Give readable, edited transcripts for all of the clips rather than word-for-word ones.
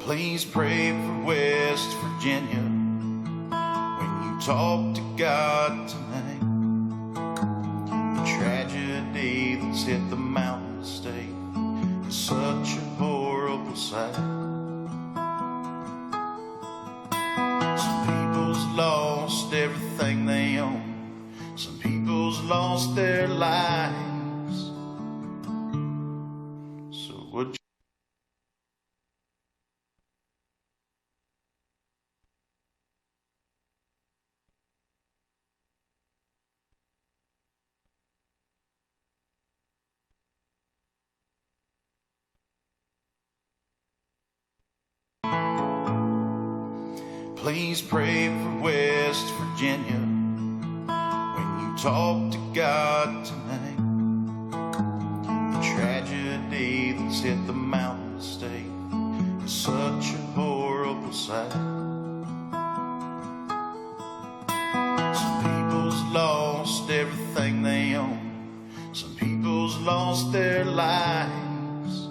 Please pray for West Virginia when you talk to God tonight. The tragedy that's hit the mountain state is such a horrible sight. Some people's lost everything they own. Some people's lost their lives. So would you please pray for West Virginia when you talk to God tonight. The tragedy that's hit the mountain state is such a horrible sight. Some people's lost everything they own. Some people's lost their lives.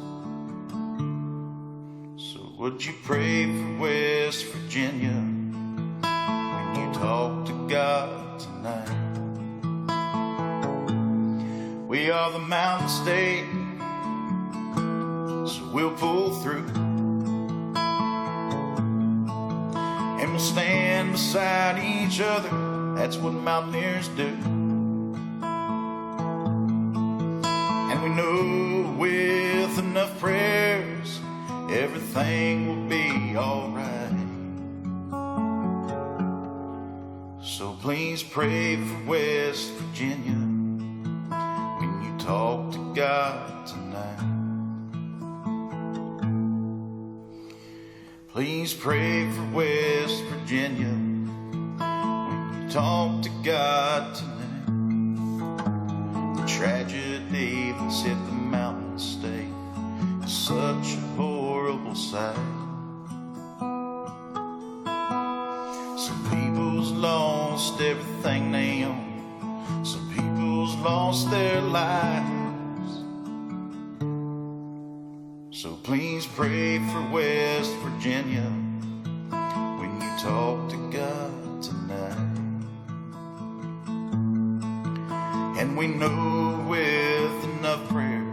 So would you pray for West Virginia when you talk to God tonight? We are the mountain state, so we'll pull through, and we'll stand beside each other. That's what mountaineers do. And we know with enough prayers everything will be alright. So please pray for West Virginia when you talk to God tonight. Please pray for West Virginia when you talk to God tonight. The tragedy that's hit the mountain state is such a horrible sight. Some people's lost everything they own. Some people's lost their lives. So please pray for West Virginia when you talk to God tonight. And we know with enough prayers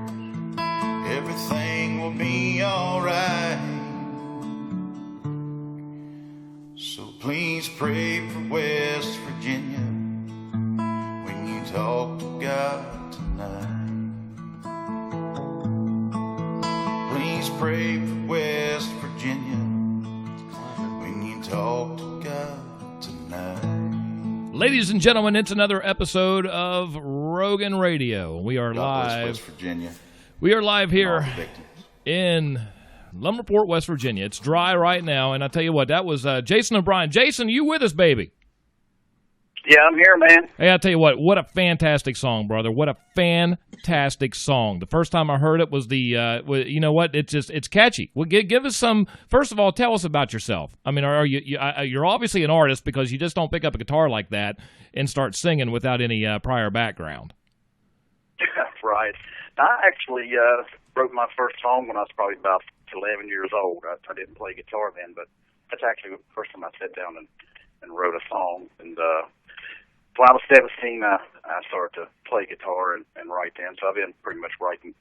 everything will be alright. So please pray for West Virginia when you talk to God tonight. Please pray for West Virginia when you talk to God tonight. Ladies and gentlemen, it's another episode of Rogan Radio. We are live. West Virginia. We are live here in Lumberport, West Virginia. It's dry right now, and I tell you what, that was Jason O'Brien. Jason, you with us, baby? Yeah, I'm here, man. Hey, I tell you what a fantastic song, brother. What a fantastic song. The first time I heard it was you know what? It's catchy. Well, give us some. First of all, tell us about yourself. I mean, you're obviously an artist because you just don't pick up a guitar like that and start singing without any prior background. Right. I actually wrote my first song when I was probably about 11 years old. I didn't play guitar then, but that's actually the first time I sat down and wrote a song. And when I was 17, I started to play guitar and write then. So I've been pretty much writing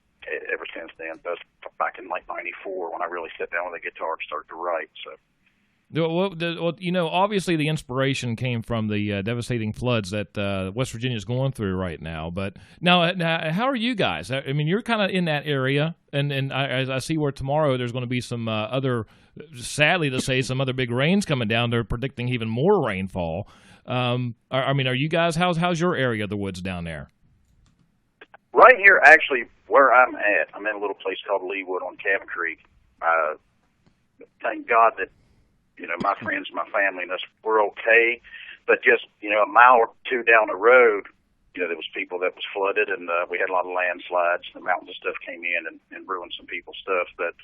ever since then. That's back in like 94 when I really sat down with a guitar and started to write. So. Well, you know, obviously the inspiration came from the devastating floods that West Virginia is going through right now. But now, how are you guys? I mean, you're kind of in that area, and I see where tomorrow there's going to be some other, sadly to say, some other big rains coming down. They're predicting even more rainfall. I mean, are you guys? How's your area of the woods down there? Right here, actually, where I'm at, I'm in a little place called Leewood on Cabin Creek. Thank God that. You know, my friends, my family, and us, we're okay. But just, you know, a mile or two down the road, you know, there was people that was flooded, and we had a lot of landslides. The mountains and stuff came in and ruined some people's stuff. But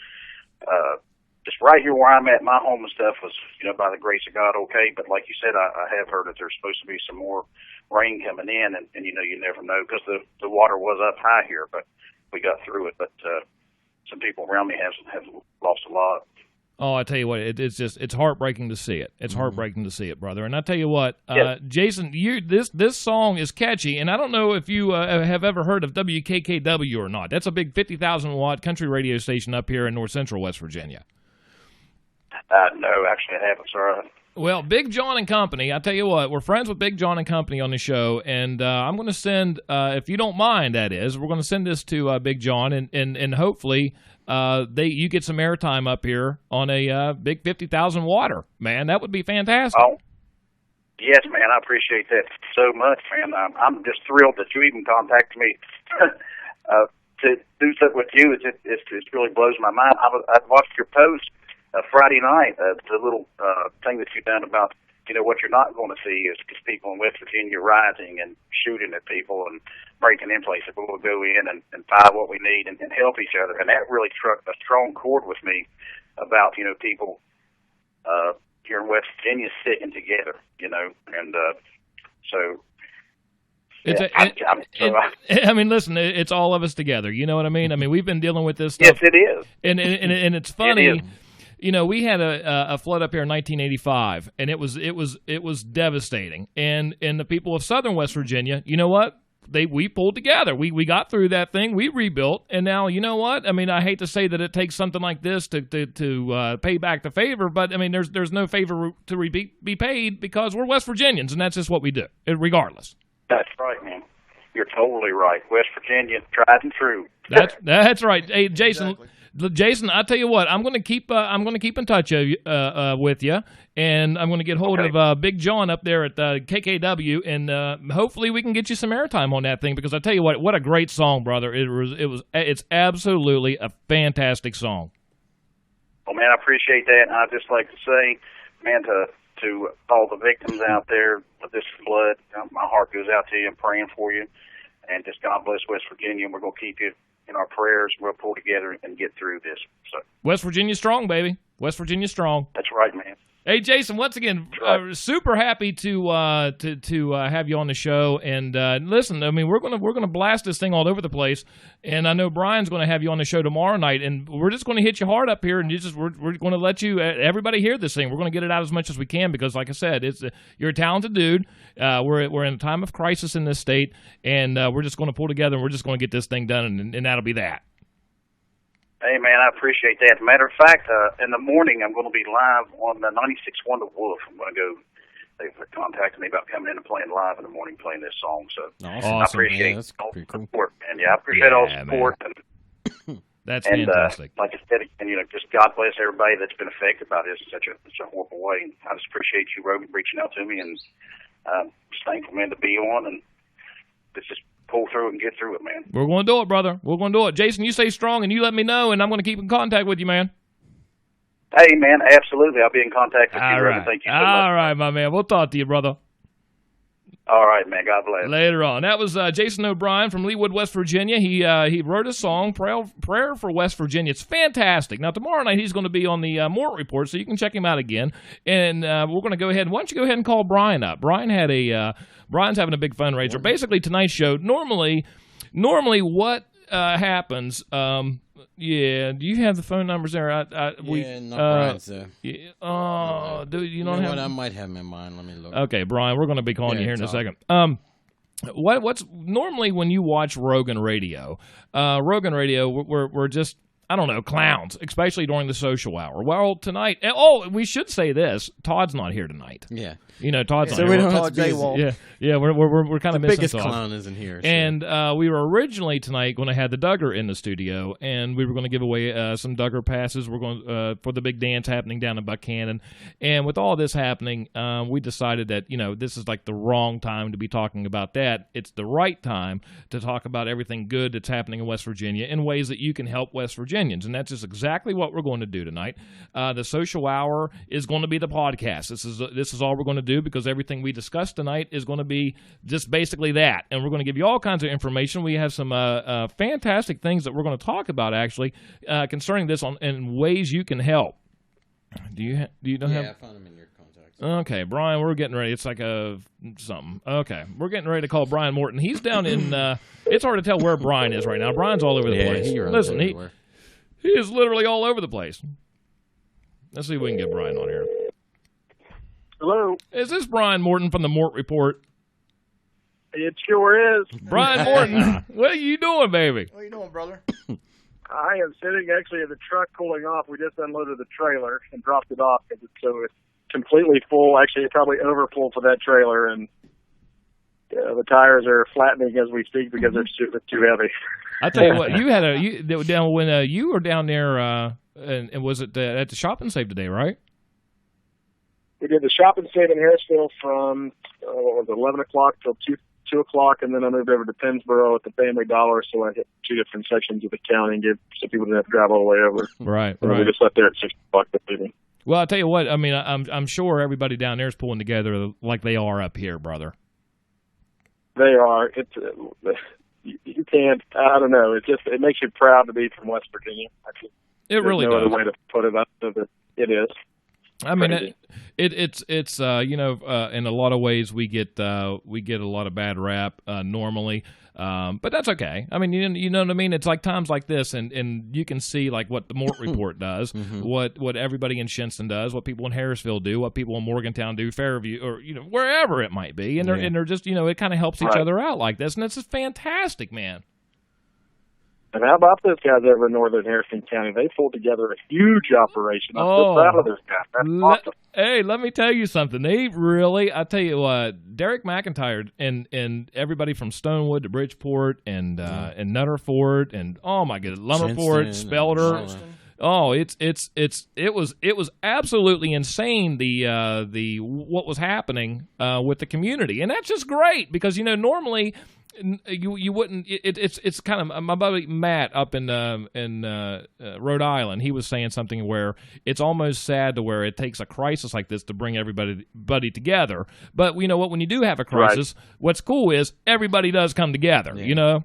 just right here where I'm at, my home and stuff was, you know, by the grace of God, okay. But like you said, I have heard that there's supposed to be some more rain coming in, and you know, you never know because the water was up high here, but we got through it. But some people around me have lost a lot. Oh, I tell you what, it's heartbreaking to see it. It's heartbreaking to see it, brother. And I tell you what, Jason, this song is catchy, and I don't know if you have ever heard of WKKW or not. That's a big 50,000 watt country radio station up here in North Central West Virginia. No, actually, I haven't, sir. Well, Big John and Company, I tell you what, we're friends with Big John and Company on the show, and I'm going to send, if you don't mind, that is, we're going to send this to Big John, and hopefully you get some airtime up here on a big 50,000 watter, man. That would be fantastic. Oh, yes, man, I appreciate that so much, man. I'm just thrilled that you even contacted me to do something with you. It really blows my mind. I watched your post Friday night, the little thing that you've done about, what you're not going to see is people in West Virginia rioting and shooting at people and breaking in places. We'll go in and buy what we need and help each other. And that really struck a strong chord with me about, people here in West Virginia sticking together, and so... I mean, listen, it's all of us together. You know what I mean? I mean, we've been dealing with this stuff. Yes, it is. And it's funny. It is. We had a flood up here in 1985, and it was devastating. And the people of southern West Virginia, you know what? We pulled together. We got through that thing. We rebuilt, and now you know what? I mean, I hate to say that it takes something like this to pay back the favor, but I mean, there's no favor to be paid because we're West Virginians, and that's just what we do, regardless. That's right, man. You're totally right. West Virginia, tried and true. That's right. Hey, Jason. Exactly. Jason, I tell you what, I'm going to keep in touch with you, and I'm going to get hold of Big John up there at KKW, and hopefully we can get you some airtime on that thing. Because I tell you what a great song, brother! It's absolutely a fantastic song. Well, man, I appreciate that, and I'd just like to say, man, to all the victims out there with this flood, my heart goes out to you. I'm praying for you, and just God bless West Virginia. And we're going to keep you in our prayers. We'll pull together and get through this. So West Virginia strong, baby. West Virginia strong. That's right, man. Hey, Jason, once again, super happy to have you on the show. And listen, I mean, we're gonna blast this thing all over the place. And I know Brian's going to have you on the show tomorrow night. And we're just going to hit you hard up here, and we're going to let everybody hear this thing. We're going to get it out as much as we can because, like I said, you're a talented dude. We're in a time of crisis in this state, and we're just going to pull together and we're just going to get this thing done, and that'll be that. Hey, man, I appreciate that. Matter of fact, in the morning, I'm going to be live on the 96.1 The Wolf. I'm going to go. They've contacted me about coming in and playing live in the morning, playing this song. So awesome. I appreciate all the support, man. Yeah, I appreciate all the support. That's fantastic. Like I said, and just God bless everybody that's been affected by this in such a horrible way. And I just appreciate you, Rogan, reaching out to me, and just thankful, man, to be on, and it's just pull through it and get through it, man. We're going to do it, brother. We're going to do it. Jason, you stay strong, and you let me know, and I'm going to keep in contact with you, man. Hey, man, absolutely. I'll be in contact with you, right. Thank you so much. All right, my man. We'll talk to you, brother. All right, man. God bless. Later on. That was Jason O'Brien from Leawood, West Virginia. He wrote a song, Prayer for West Virginia. It's fantastic. Now, tomorrow night he's going to be on the Mort Report, so you can check him out again. And we're going to go ahead. Why don't you go ahead and call Brian up? Brian's having a big fundraiser. Basically, tonight's show, normally what happens, do you have the phone numbers there? Brian's there. Dude, you don't have what? I might have him in mind. Let me look. Okay, Brian, we're going to be calling you here in a second. What's normally when you watch Rogan Radio, we're just, I don't know, clowns, especially during the social hour. Well, tonight, we should say this, Todd's not here tonight. Yeah. Todd's not here. We don't have to Yeah, we're kind of missing biggest Todd. Clown isn't here. So. And we were originally tonight going to have the Duggar in the studio, and we were going to give away some Duggar passes. We're going for the big dance happening down in Buchanan. And with all this happening, we decided that this is like the wrong time to be talking about that. It's the right time to talk about everything good that's happening in West Virginia in ways that you can help West Virginians, and that's just exactly what we're going to do tonight. The social hour is going to be the podcast. This is all we're going to do because everything we discuss tonight is going to be just basically that, and we're going to give you all kinds of information. We have some fantastic things that we're going to talk about actually concerning this in ways you can help. Do you don't have? Yeah, I found them in your contacts. Okay, Brian, we're getting ready. It's like something. Okay, we're getting ready to call Brian Morton. He's down in. It's hard to tell where Brian is right now. Brian's all over the place. Listen, he is literally all over the place. Let's see if we can get Brian on here. Hello. Is this Brian Morton from the Mort Report? It sure is. Brian Morton, what are you doing, baby? What are you doing, brother? I am sitting actually in the truck cooling off. We just unloaded the trailer and dropped it off, so it's completely full. Actually, it's probably overfull for that trailer, and the tires are flattening as we speak because they're too heavy. I tell you what, when you were down there, and was it at the Shop and Save today, right? We did the Shop and Save in Harrisville from 11 o'clock till 2 o'clock, and then I moved over to Pennsboro at the Family Dollar, so I hit 2 different sections of the county and so people didn't have to drive all the way over. Right. We just left there at 6 o'clock this evening. Well, I'll tell you what, I mean, I'm sure everybody down there is pulling together like they are up here, brother. They are. You can't. I don't know. It makes you proud to be from West Virginia. It really does. There's no other way to put it up. It is. I mean, it's in a lot of ways we get a lot of bad rap normally, but that's okay. I mean, you know what I mean. It's like times like this, and you can see like what the Mort Report does, what everybody in Shinston does, what people in Harrisville do, what people in Morgantown do, Fairview, or wherever it might be, and they're just it kind of helps each other out like this, and it's just fantastic, man. And how about those guys over in northern Harrison County? They pulled together a huge operation. I'm so proud of those guys. That's awesome. Hey, let me tell you something. They really, I tell you what, Derek McIntyre and everybody from Stonewood to Bridgeport and Nutterford and oh my goodness, Lumberport, Spelter. Oh, it was absolutely insane the what was happening with the community, and that's just great because normally. You wouldn't. It's kind of my buddy Matt up in Rhode Island. He was saying something where it's almost sad to where it takes a crisis like this to bring everybody together. But you know what? When you do have a crisis, what's cool is everybody does come together. Yeah.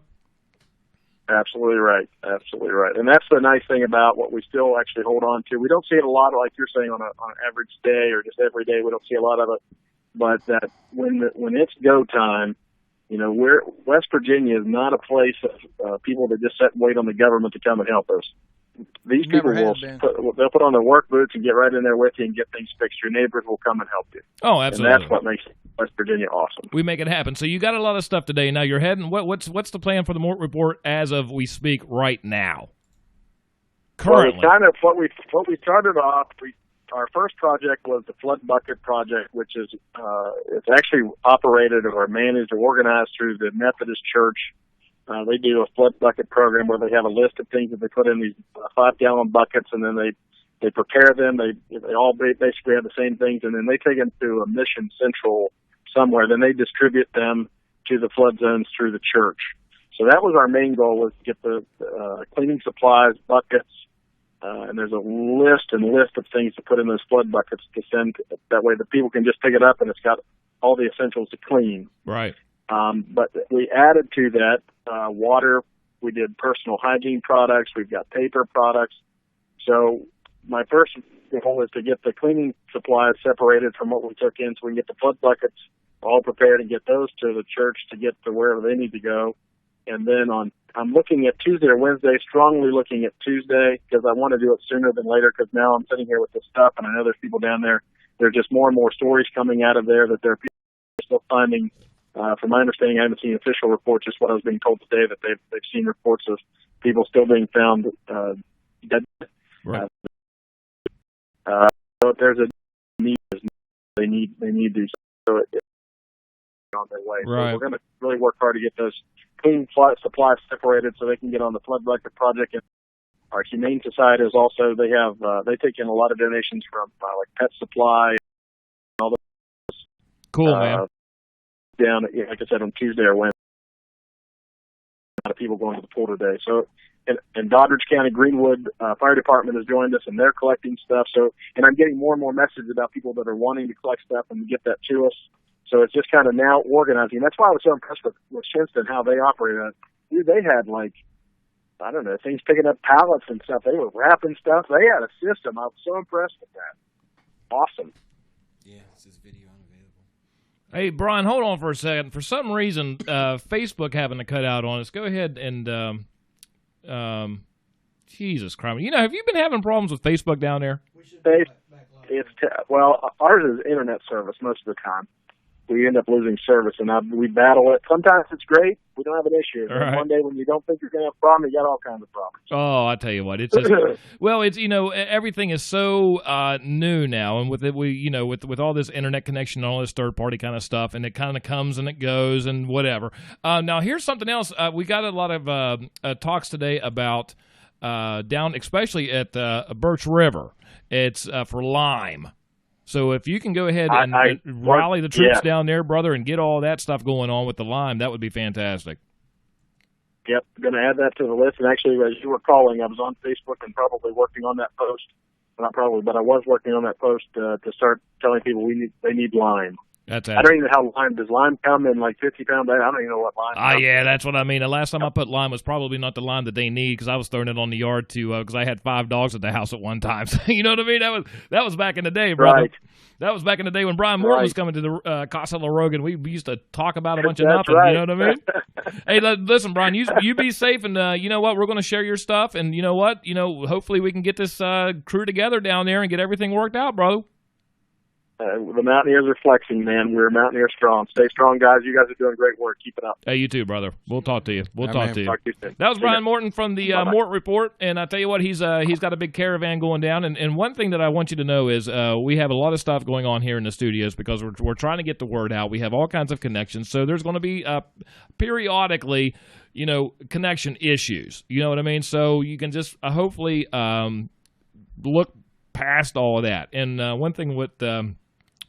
Absolutely right. Absolutely right. And that's the nice thing about what we still actually hold on to. We don't see it a lot, like you're saying, on an average day or just every day. We don't see a lot of it. But that when it's go time. West Virginia is not a place of people that just sit and wait on the government to come and help us. These people they'll put on their work boots and get right in there with you and get things fixed. Your neighbors will come and help you. Oh, absolutely. And that's what makes West Virginia awesome. We make it happen. So you got a lot of stuff today. Now you're heading. What's the plan for the Mort Report as of we speak right now? Currently, well, it's kind of what we started off. Our first project was the Flood Bucket Project, which is it's actually operated or managed or organized through the Methodist Church. They do a flood bucket program where they have a list of things that they put in these 5-gallon buckets, and then they prepare them. They all basically have the same things, and then they take them to a mission central somewhere. Then they distribute them to the flood zones through the church. So that was our main goal, was to get the cleaning supplies, buckets. And there's a list of things to put in those flood buckets to send. That way the people can just pick it up and it's got all the essentials to clean. Right. But we added to that water. We did personal hygiene products. We've got paper products. So my first goal is to get the cleaning supplies separated from what we took in so we can get the flood buckets all prepared and get those to the church to get to wherever they need to go. And then I'm looking at Tuesday or Wednesday, strongly looking at Tuesday because I want to do it sooner than later because now I'm sitting here with this stuff and I know there's people down there. There are just more and more stories coming out of there that they're still finding. From my understanding, I haven't seen official reports, just what I was being told today, that they've seen reports of people still being found dead. Right. So if there's a need, they need these. So it's on their way. Right. So we're going to really work hard to get those clean supplies separated so they can get on the Flood Bucket Project. And our Humane Society is also, they take in a lot of donations from like Pet Supply and all those. Cool, man. Down, like I said, on Tuesday or Wednesday. A lot of people going to the pool today. So, and Doddridge County Greenwood Fire Department has joined us, and they're collecting stuff. So, and I'm getting more and more messages about people that are wanting to collect stuff and get that to us. So it's just kind of now organizing. That's why I was so impressed with Shinston, how they operated. Dude, they had things picking up pallets and stuff. They were wrapping stuff. They had a system. I was so impressed with that. Awesome. Yeah, this is video unavailable. Hey, Brian, hold on for a second. For some reason, Facebook having to cut out on us. Go ahead and, Jesus Christ. Have you been having problems with Facebook down there? Which well, ours is internet service most of the time. We end up losing service, and we battle it. Sometimes it's great. We don't have an issue. Right. One day when you don't think you're going to have a problem, you got all kinds of problems. Oh, I tell you what, it's just well, it's everything is so new now, and with it, with all this internet connection and all this third party kind of stuff, and it kind of comes and it goes and whatever. Now here's something else. We got a lot of talks today about down, especially at Birch River. It's for lime. So if you can go ahead and rally the troops down there, brother, and get all that stuff going on with the lime, that would be fantastic. Yep, going to add that to the list. And actually, as you were calling, I was on Facebook and probably working on that post. Not probably, but I was working on that post to start telling people they need lime. I don't even know how lime does lime come in like 50-pound bags. I don't even know what lime. Yeah, that's what I mean. The last time I put lime was probably not the lime that they need because I was throwing it on the yard too because I had 5 dogs at the house at one time. So, you know what I mean? That was back in the day, brother. Right. That was back in the day when Brian Morton was coming to the Casa La Rogan. We used to talk about a bunch of nothing. Right. You know what I mean? Hey, listen, Brian, you be safe, and you know what? We're going to share your stuff, and you know what? Hopefully we can get this crew together down there and get everything worked out, bro. The Mountaineers are flexing, man. We're Mountaineer strong. Stay strong, guys. You guys are doing great work. Keep it up. Hey, you too, brother. We'll talk to you. Talk to you. Talk to you soon. That was Brian Morton from the Mort Report, and I tell you what, he's got a big caravan going down. And one thing that I want you to know is we have a lot of stuff going on here in the studios because we're trying to get the word out. We have all kinds of connections, so there's going to be periodically, connection issues. You know what I mean? So you can just hopefully look past all of that. And one thing with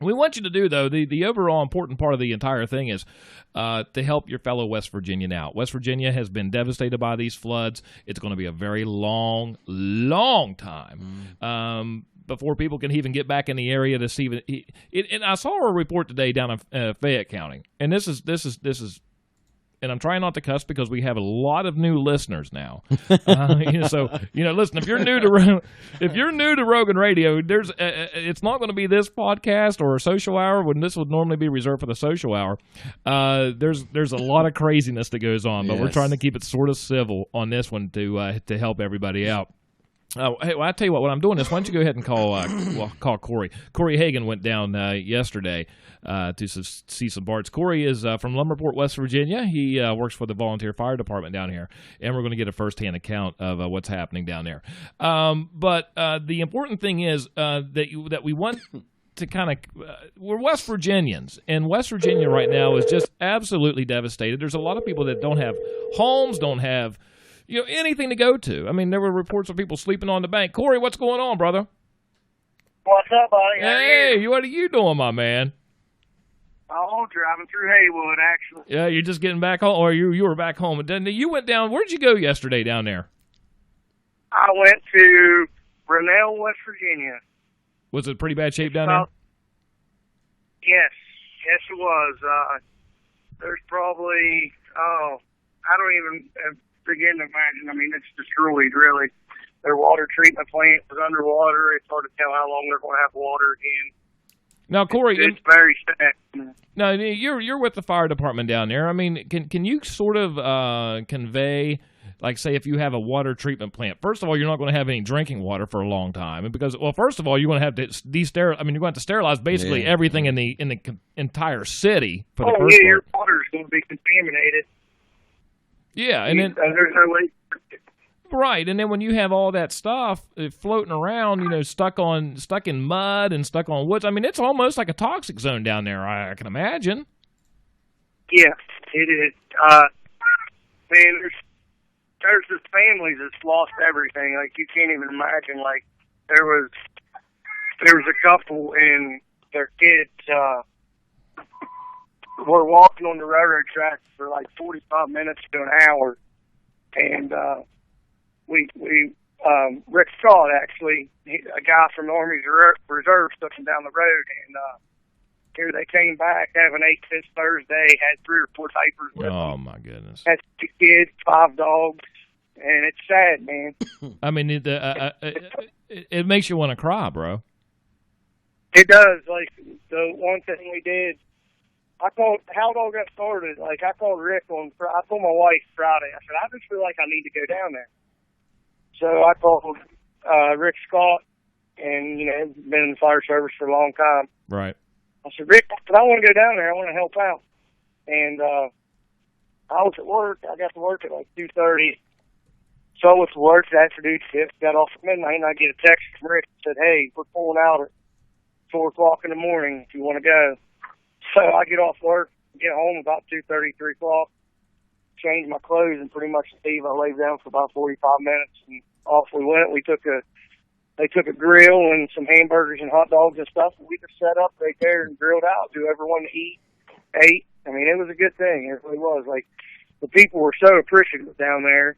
we want you to do, though, the overall important part of the entire thing is to help your fellow West Virginian out. West Virginia has been devastated by these floods. It's going to be a very long, long time before people can even get back in the area to see it. And I saw a report today down in Fayette County, and this is. And I'm trying not to cuss because we have a lot of new listeners now. So listen, if you're new to Rogan Radio, it's not going to be this podcast or a social hour when this would normally be reserved for the social hour. There's a lot of craziness that goes on, but we're trying to keep it sort of civil on this one to help everybody out. Hey, well, I tell you what I'm doing is, why don't you go ahead and call Corey. Corey Hagan went down yesterday to see some parts. Corey is from Lumberport, West Virginia. He works for the volunteer fire department down here, and we're going to get a firsthand account of what's happening down there. But the important thing is that we want to kind of we're West Virginians, and West Virginia right now is just absolutely devastated. There's a lot of people that don't have homes, don't have anything to go to. I mean, there were reports of people sleeping on the bank. Corey, what's going on, brother? What's up, buddy? Hey, what are you doing, my man? Oh, driving through Haywood, actually. Yeah, you're just getting back home, or you were back home. You went down. Where'd you go yesterday down there? I went to Grinnell, West Virginia. Was it pretty bad shape down there? Yes, it was. There's probably, I don't even begin to imagine. I mean, it's destroyed, really. Their water treatment plant was underwater. It's hard to tell how long they're going to have water again. Now, Corey, it's very sad. Now, you're with the fire department down there. I mean, can you sort of convey, like, say, if you have a water treatment plant? First of all, you're not going to have any drinking water for a long time, because, well, first of all, you're going to have to you're going to have to sterilize basically everything in the entire city for the first part. Your water's going to be contaminated. Yeah, and then there's no way. Right, and then when you have all that stuff floating around, stuck in mud and stuck on woods, I mean, it's almost like a toxic zone down there, I can imagine. Yeah, it is. Man, there's just families that's lost everything. Like, you can't even imagine. Like, there was a couple and their kids were walking on the railroad tracks for like 45 minutes to an hour, and Rick Scott, actually, a guy from the Army's Reserve, took him down the road, and here they came back having ate since Thursday, had 3 or 4 papers with them. Oh, my goodness. Had 2 kids, 5 dogs, and it's sad, man. I mean, it makes you want to cry, bro. It does. Like, the one thing we did, I called, how it all got started, like, I called Rick I told my wife Friday, I said, I just feel like I need to go down there. So I called Rick Scott, and, been in the fire service for a long time. Right. I said, Rick, but I want to go down there. I want to help out. And I was at work. I got to work at like 2:30. So I went to work, the afternoon shift, got off at midnight, and I get a text from Rick that said, hey, we're pulling out at 4 o'clock in the morning if you want to go. So I get off work, get home about 2:30, 3 o'clock, change my clothes, and pretty much leave. I laid down for about 45 minutes, and off we went. They took a grill and some hamburgers and hot dogs and stuff, and we just set up right there and grilled out. Whoever wanted to eat, ate. I mean, it was a good thing. It really was. Like, the people were so appreciative down there.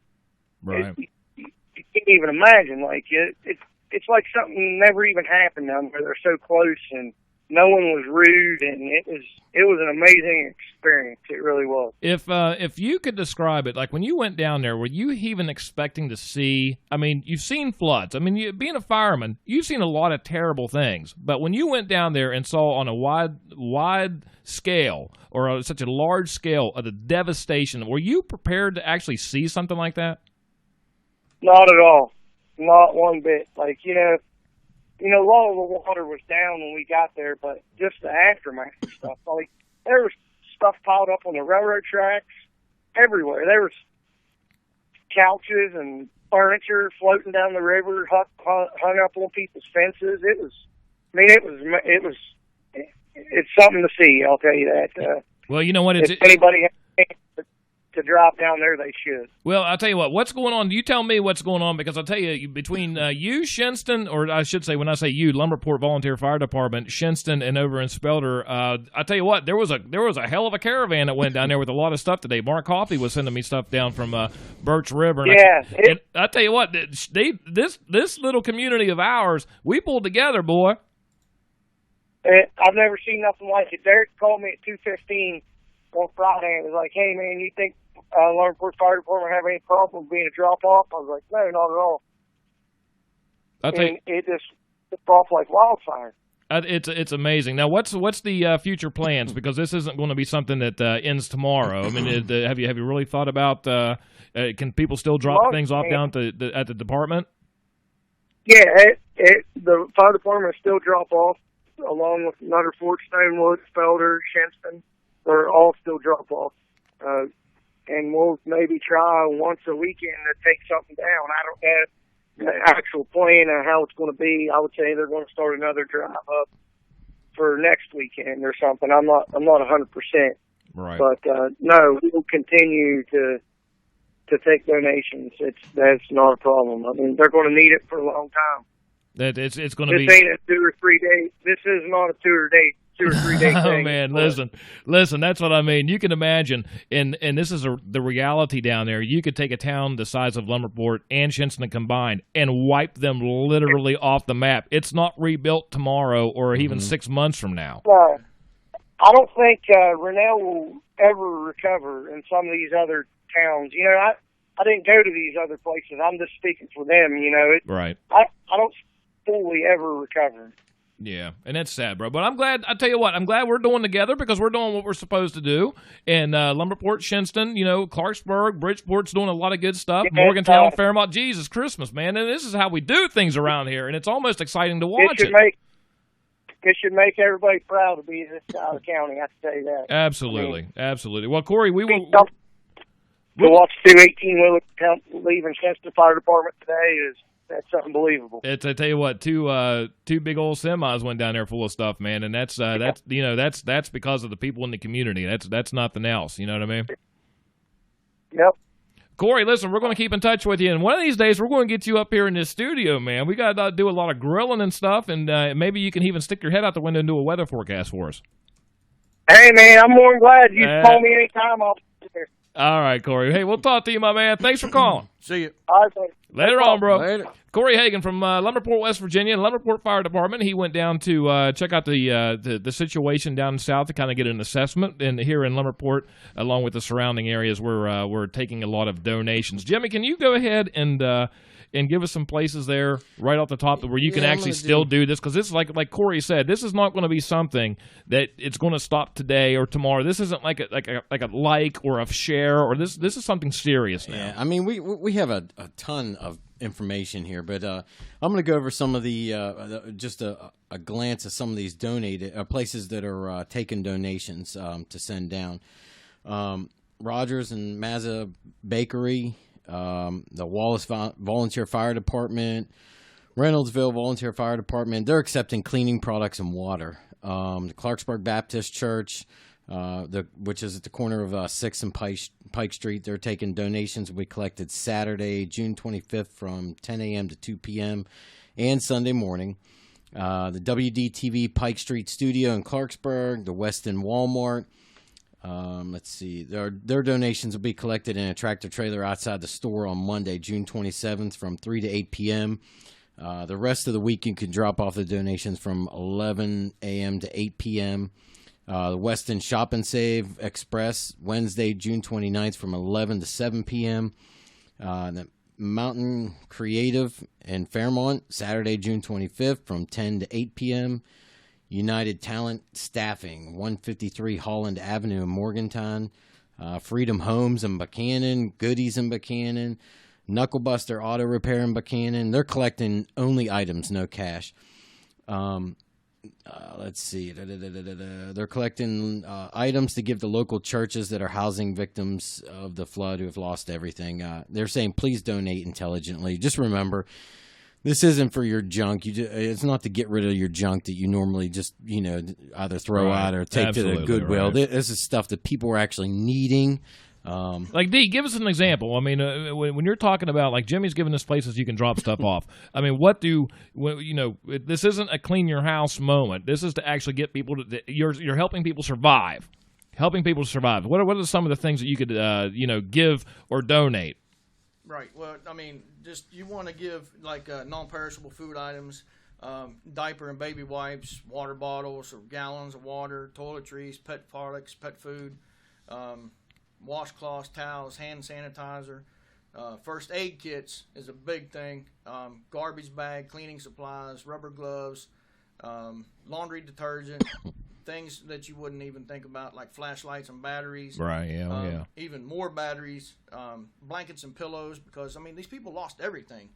Right. You can't even imagine. Like, it's like something never even happened down there. They're so close, and no one was rude, and it was an amazing experience. It really was. If you could describe it, like when you went down there, were you even expecting to see? I mean, you've seen floods. I mean, being a fireman, you've seen a lot of terrible things. But when you went down there and saw on a wide scale or such a large scale of the devastation, were you prepared to actually see something like that? Not at all. Not one bit. Like, a lot of the water was down when we got there, but just the aftermath and stuff. Like, there was stuff piled up on the railroad tracks everywhere. There was couches and furniture floating down the river, hung up on people's fences. It's something to see, I'll tell you that. Well, you know what? If anybody has a chance to drop down there, they should. Well, I'll tell you what's going on? You tell me what's going on, because I'll tell you, between you, Shinston, or I should say, when I say you, Lumberport Volunteer Fire Department, Shinston, and over in Spelter, I'll tell you what, there was a hell of a caravan that went down there with a lot of stuff today. Mark Coffey was sending me stuff down from Birch River. And I tell you what, this little community of ours, we pulled together, boy. I've never seen nothing like it. Derek called me at 2:15 on Friday and was like, hey, man, you think Lumberport Fire Department have any problem being a drop-off? I was like, no, not at all. It just took off like wildfire. It's amazing. Now, what's the future plans? Because this isn't going to be something that ends tomorrow. I mean, have you really thought about, can people still drop things off down at the department? Yeah, the fire department still drop off, along with Nutter Fort, Stonewood, Spelter, Shinston. They're all still drop off. And we'll maybe try once a weekend to take something down. I don't have the actual plan of how it's going to be. I would say they're going to start another drive up for next weekend or something. I'm not 100%. Right. But no, we'll continue to take donations. That's not a problem. I mean, they're going to need it for a long time. It's going to be. This ain't a 2 or 3 day. This is not a 2 or 3 day thing. Oh man, listen. That's what I mean. You can imagine, and this is the reality down there. You could take a town the size of Lumberport and Shinston combined and wipe them literally off the map. It's not rebuilt tomorrow or even 6 months from now. I don't think Rennell will ever recover in some of these other towns. I didn't go to these other places. I'm just speaking for them. Right. I don't fully ever recover. Yeah, and that's sad, bro. But I'm glad. I tell you what, I'm glad we're doing together because we're doing what we're supposed to do. And Lumberport, Shinston, Clarksburg, Bridgeport's doing a lot of good stuff. Yeah, Morgantown, Fairmont, Jesus, Christmas, man. And this is how we do things around here, and it's almost exciting to watch it. It should make everybody proud to be this side of the county. I have to tell you that. Absolutely, absolutely. Well, Corey, we will. To watch 2 18-wheelers leaving Shinston Fire Department today that's unbelievable. I tell you what, two big old semis went down there full of stuff, man, and that's because of the people in the community. That's nothing else. You know what I mean? Yep. Corey, listen, we're going to keep in touch with you, and one of these days we're going to get you up here in this studio, man. We got to do a lot of grilling and stuff, and maybe you can even stick your head out the window and do a weather forecast for us. Hey, man, I'm more than glad. You can call me anytime. I'll be there. All right, Corey. Hey, we'll talk to you, my man. Thanks for calling. See you. All right, thanks. Later on, bro. Later. Corey Hagan from Lumberport, West Virginia, Lumberport Fire Department. He went down to check out the situation down south to kind of get an assessment. And here in Lumberport, along with the surrounding areas, we're taking a lot of donations. Jimmy, can you go ahead and and give us some places there right off the top where you can actually still do this? Because this is like Corey said, this is not going to be something that it's going to stop today or tomorrow. This isn't like a like or a share, or this is something serious now. Yeah, I mean, we have a ton of information here, but I'm going to go over some of the just a glance at some of these donated places that are taking donations to send down. Rogers and Mazza Bakery, the Wallace Volunteer Fire Department, Reynoldsville Volunteer Fire Department, they're accepting cleaning products and water. The Clarksburg Baptist Church, which is at the corner of 6th and Pike Street, they're taking donations. We collected Saturday, June 25th from 10 a.m. to 2 p.m. and Sunday morning. The WDTV Pike Street Studio in Clarksburg, the Weston Walmart. Let's see. Their donations will be collected in a tractor trailer outside the store on Monday, June 27th from 3 to 8 p.m. The rest of the week you can drop off the donations from 11 a.m. to 8 p.m. The Weston Shop and Save Express, Wednesday, June 29th from 11 to 7 p.m. The Mountain Creative in Fairmont, Saturday, June 25th from 10 to 8 p.m. United Talent Staffing, 153 Holland Avenue in Morgantown. Freedom Homes in Buchanan, Goodies in Buchanan, Knucklebuster Auto Repair in Buchanan. They're collecting only items, no cash. Let's see. They're collecting items to give to local churches that are housing victims of the flood who have lost everything. They're saying, please donate intelligently. Just remember, this isn't for your junk. It's not to get rid of your junk that you normally just, either throw out or take to the Goodwill. Right. This is stuff that people are actually needing. Like, D, give us an example. I mean, when you're talking about, like, Jimmy's giving us places you can drop stuff off. I mean, this isn't a clean your house moment. This is to actually get people you're helping people survive. Helping people survive. What are some of the things that you could, give or donate? Right. Well, I mean, just you want to give like non-perishable food items, diaper and baby wipes, water bottles or gallons of water, toiletries, pet products, pet food, washcloths, towels, hand sanitizer, first aid kits is a big thing, garbage bag, cleaning supplies, rubber gloves, laundry detergent, things that you wouldn't even think about, like flashlights and batteries. Right, yeah. Even more batteries, blankets and pillows, because, I mean, these people lost everything.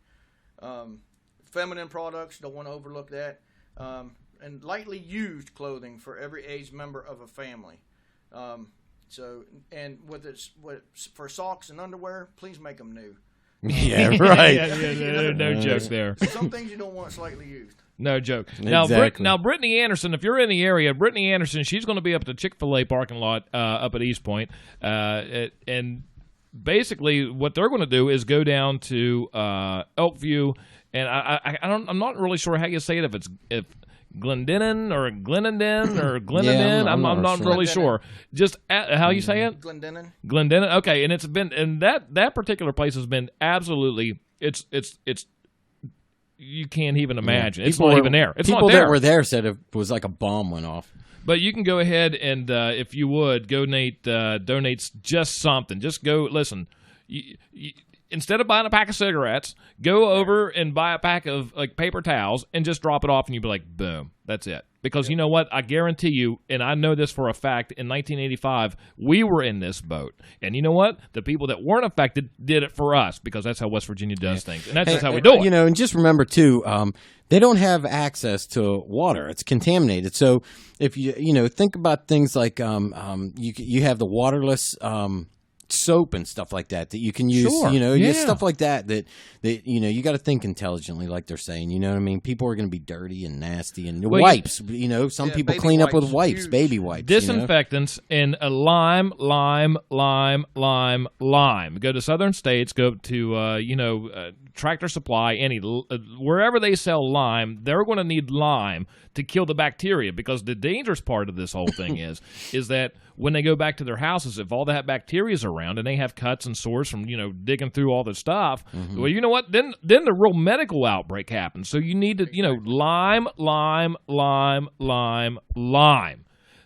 Feminine products, don't want to overlook that. And lightly used clothing for every age member of a family. For socks and underwear, please make them new. Yeah, right. No joke there. Some things you don't want slightly used. No joke. Exactly. Now, Brittany Anderson, if you're in the area, Brittany Anderson, she's going to be up at the Chick-fil-A parking lot up at East Point. And basically what they're going to do is go down to Elkview. And I'm not really sure how you say it, if Glendinning or Glendenden or Glendenden. I'm not really sure. Just how you say it? Glendinning. Glendinning. Okay, and that particular place has been absolutely it's you can't even imagine. Yeah, it's not even there. It's people not there. That were there said it was like a bomb went off. But you can go ahead and if you would donate just something. Just go listen. Instead of buying a pack of cigarettes, go over and buy a pack of like paper towels and just drop it off, and you'll be like, boom, that's it. Because you know what? I guarantee you, and I know this for a fact, in 1985, we were in this boat. And you know what? The people that weren't affected did it for us, because that's how West Virginia does things. And that's just how we do it. And just remember, too, they don't have access to water. It's contaminated. So if you think about things like you have the waterless soap and stuff like that you can use, just stuff like that you got to think intelligently, like they're saying, you know what I mean? People are going to be dirty and nasty, and wipes, some people clean up with wipes, baby wipes. Disinfectants and lime. Go to Southern States, go to, Tractor Supply, wherever they sell lime, they're going to need lime to kill the bacteria, because the dangerous part of this whole thing is that when they go back to their houses, if all that bacteria is around and they have cuts and sores from digging through all the stuff, well, you know what? Then the real medical outbreak happens. So you need to lime.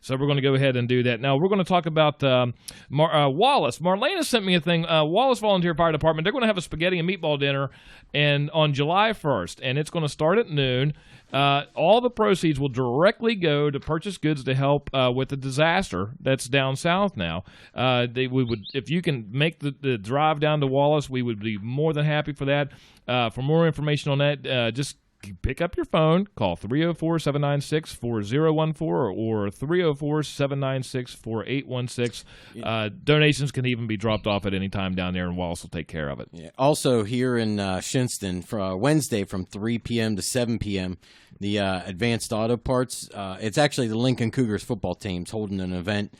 So we're going to go ahead and do that. Now, we're going to talk about Wallace. Marlena sent me a thing. Wallace Volunteer Fire Department, they're going to have a spaghetti and meatball dinner on July 1st, and it's going to start at noon. All the proceeds will directly go to purchase goods to help with the disaster that's down south now. We would, if you can make the drive down to Wallace, we would be more than happy for that. For more information on that, just pick up your phone, call 304-796-4014 or 304-796-4816. Donations can even be dropped off at any time down there, and Wallace will take care of it. Yeah. Also, here in Shinston, for Wednesday from 3 p.m. to 7 p.m., the Advanced Auto Parts, it's actually the Lincoln Cougars football team's holding an event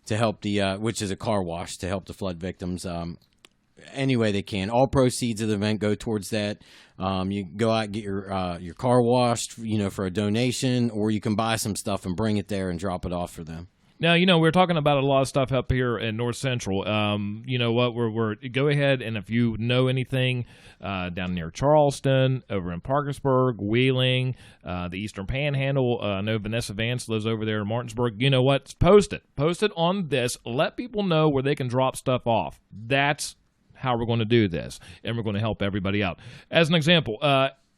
to help which is a car wash to help the flood victims. Any way they can. All proceeds of the event go towards that. You go out and get your car washed, for a donation, or you can buy some stuff and bring it there and drop it off for them. Now, we're talking about a lot of stuff up here in North Central. You know what? We're go ahead, and if you know anything down near Charleston, over in Parkersburg, Wheeling, the Eastern Panhandle, I know Vanessa Vance lives over there in Martinsburg. You know what? Post it. Post it on this. Let people know where they can drop stuff off. That's how we're going to do this, and we're going to help everybody out. As an example,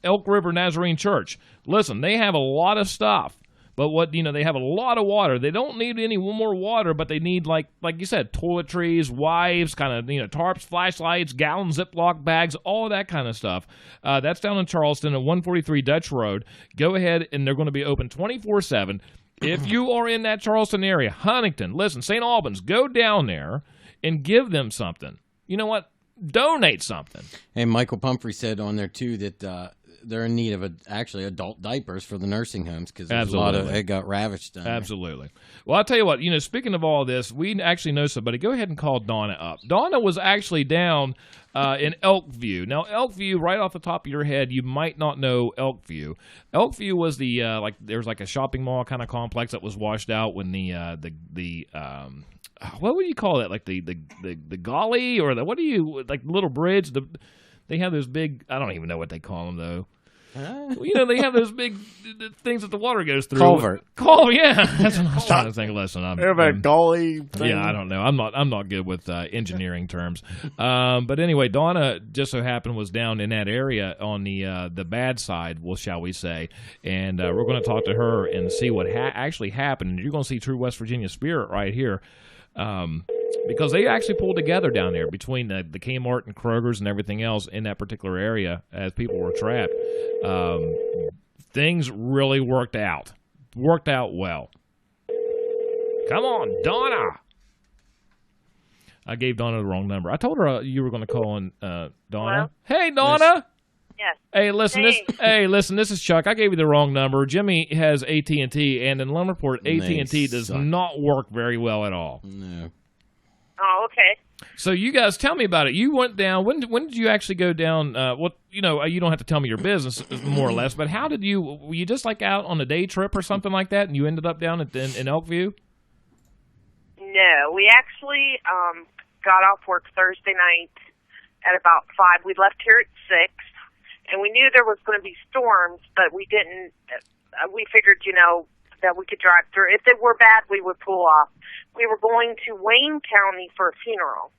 Elk River Nazarene Church. Listen, they have a lot of stuff, but they have a lot of water. They don't need any more water, but they need, like you said, toiletries, wipes, kind of, tarps, flashlights, gallon Ziploc bags, all of that kind of stuff. That's down in Charleston at 143 Dutch Road. Go ahead, and they're going to be open 24/7. If you are in that Charleston area, Huntington, listen, St. Albans, go down there and give them something. You know what? Donate something. Hey, Michael Pumphrey said on there, too, that they're in need of actually adult diapers for the nursing homes because a lot of it got ravaged down there. Absolutely. Well, I'll tell you what, speaking of all this, we actually know somebody. Go ahead and call Donna up. Donna was actually down in Elkview. Now, Elkview, right off the top of your head, you might not know Elkview. Elkview was there was like a shopping mall kind of complex that was washed out when the what would you call it? Like the gully or like the little bridge? They have those big, I don't even know what they call them though. They have those big things that the water goes through. Culvert. Yeah. That's what I was trying to think. Listen, they have a gully thing. Yeah, I don't know. I'm not good with engineering terms. But anyway, Donna just so happened was down in that area on the bad side, shall we say, and we're going to talk to her and see what actually happened. And you're going to see true West Virginia spirit right here. Because they actually pulled together down there between the Kmart and Kroger's and everything else in that particular area as people were trapped. Things really worked out well. Come on, Donna. I gave Donna the wrong number. I told her you were going to call in Donna. Hello? Hey, Donna. Yes. Hey, listen. This is Chuck. I gave you the wrong number. Jimmy has AT&T, and in Lumberport, AT&T does not work very well at all. No. Oh, okay. So you guys, tell me about it. You went down. When did you actually go down? You don't have to tell me your business, more or less. But how did you? Were you just like out on a day trip or something like that, and you ended up down in Elkview? No, we actually got off work Thursday night at about 5. We left here at 6. And we knew there was going to be storms, but we didn't. We figured, that we could drive through. If they were bad, we would pull off. We were going to Wayne County for a funeral.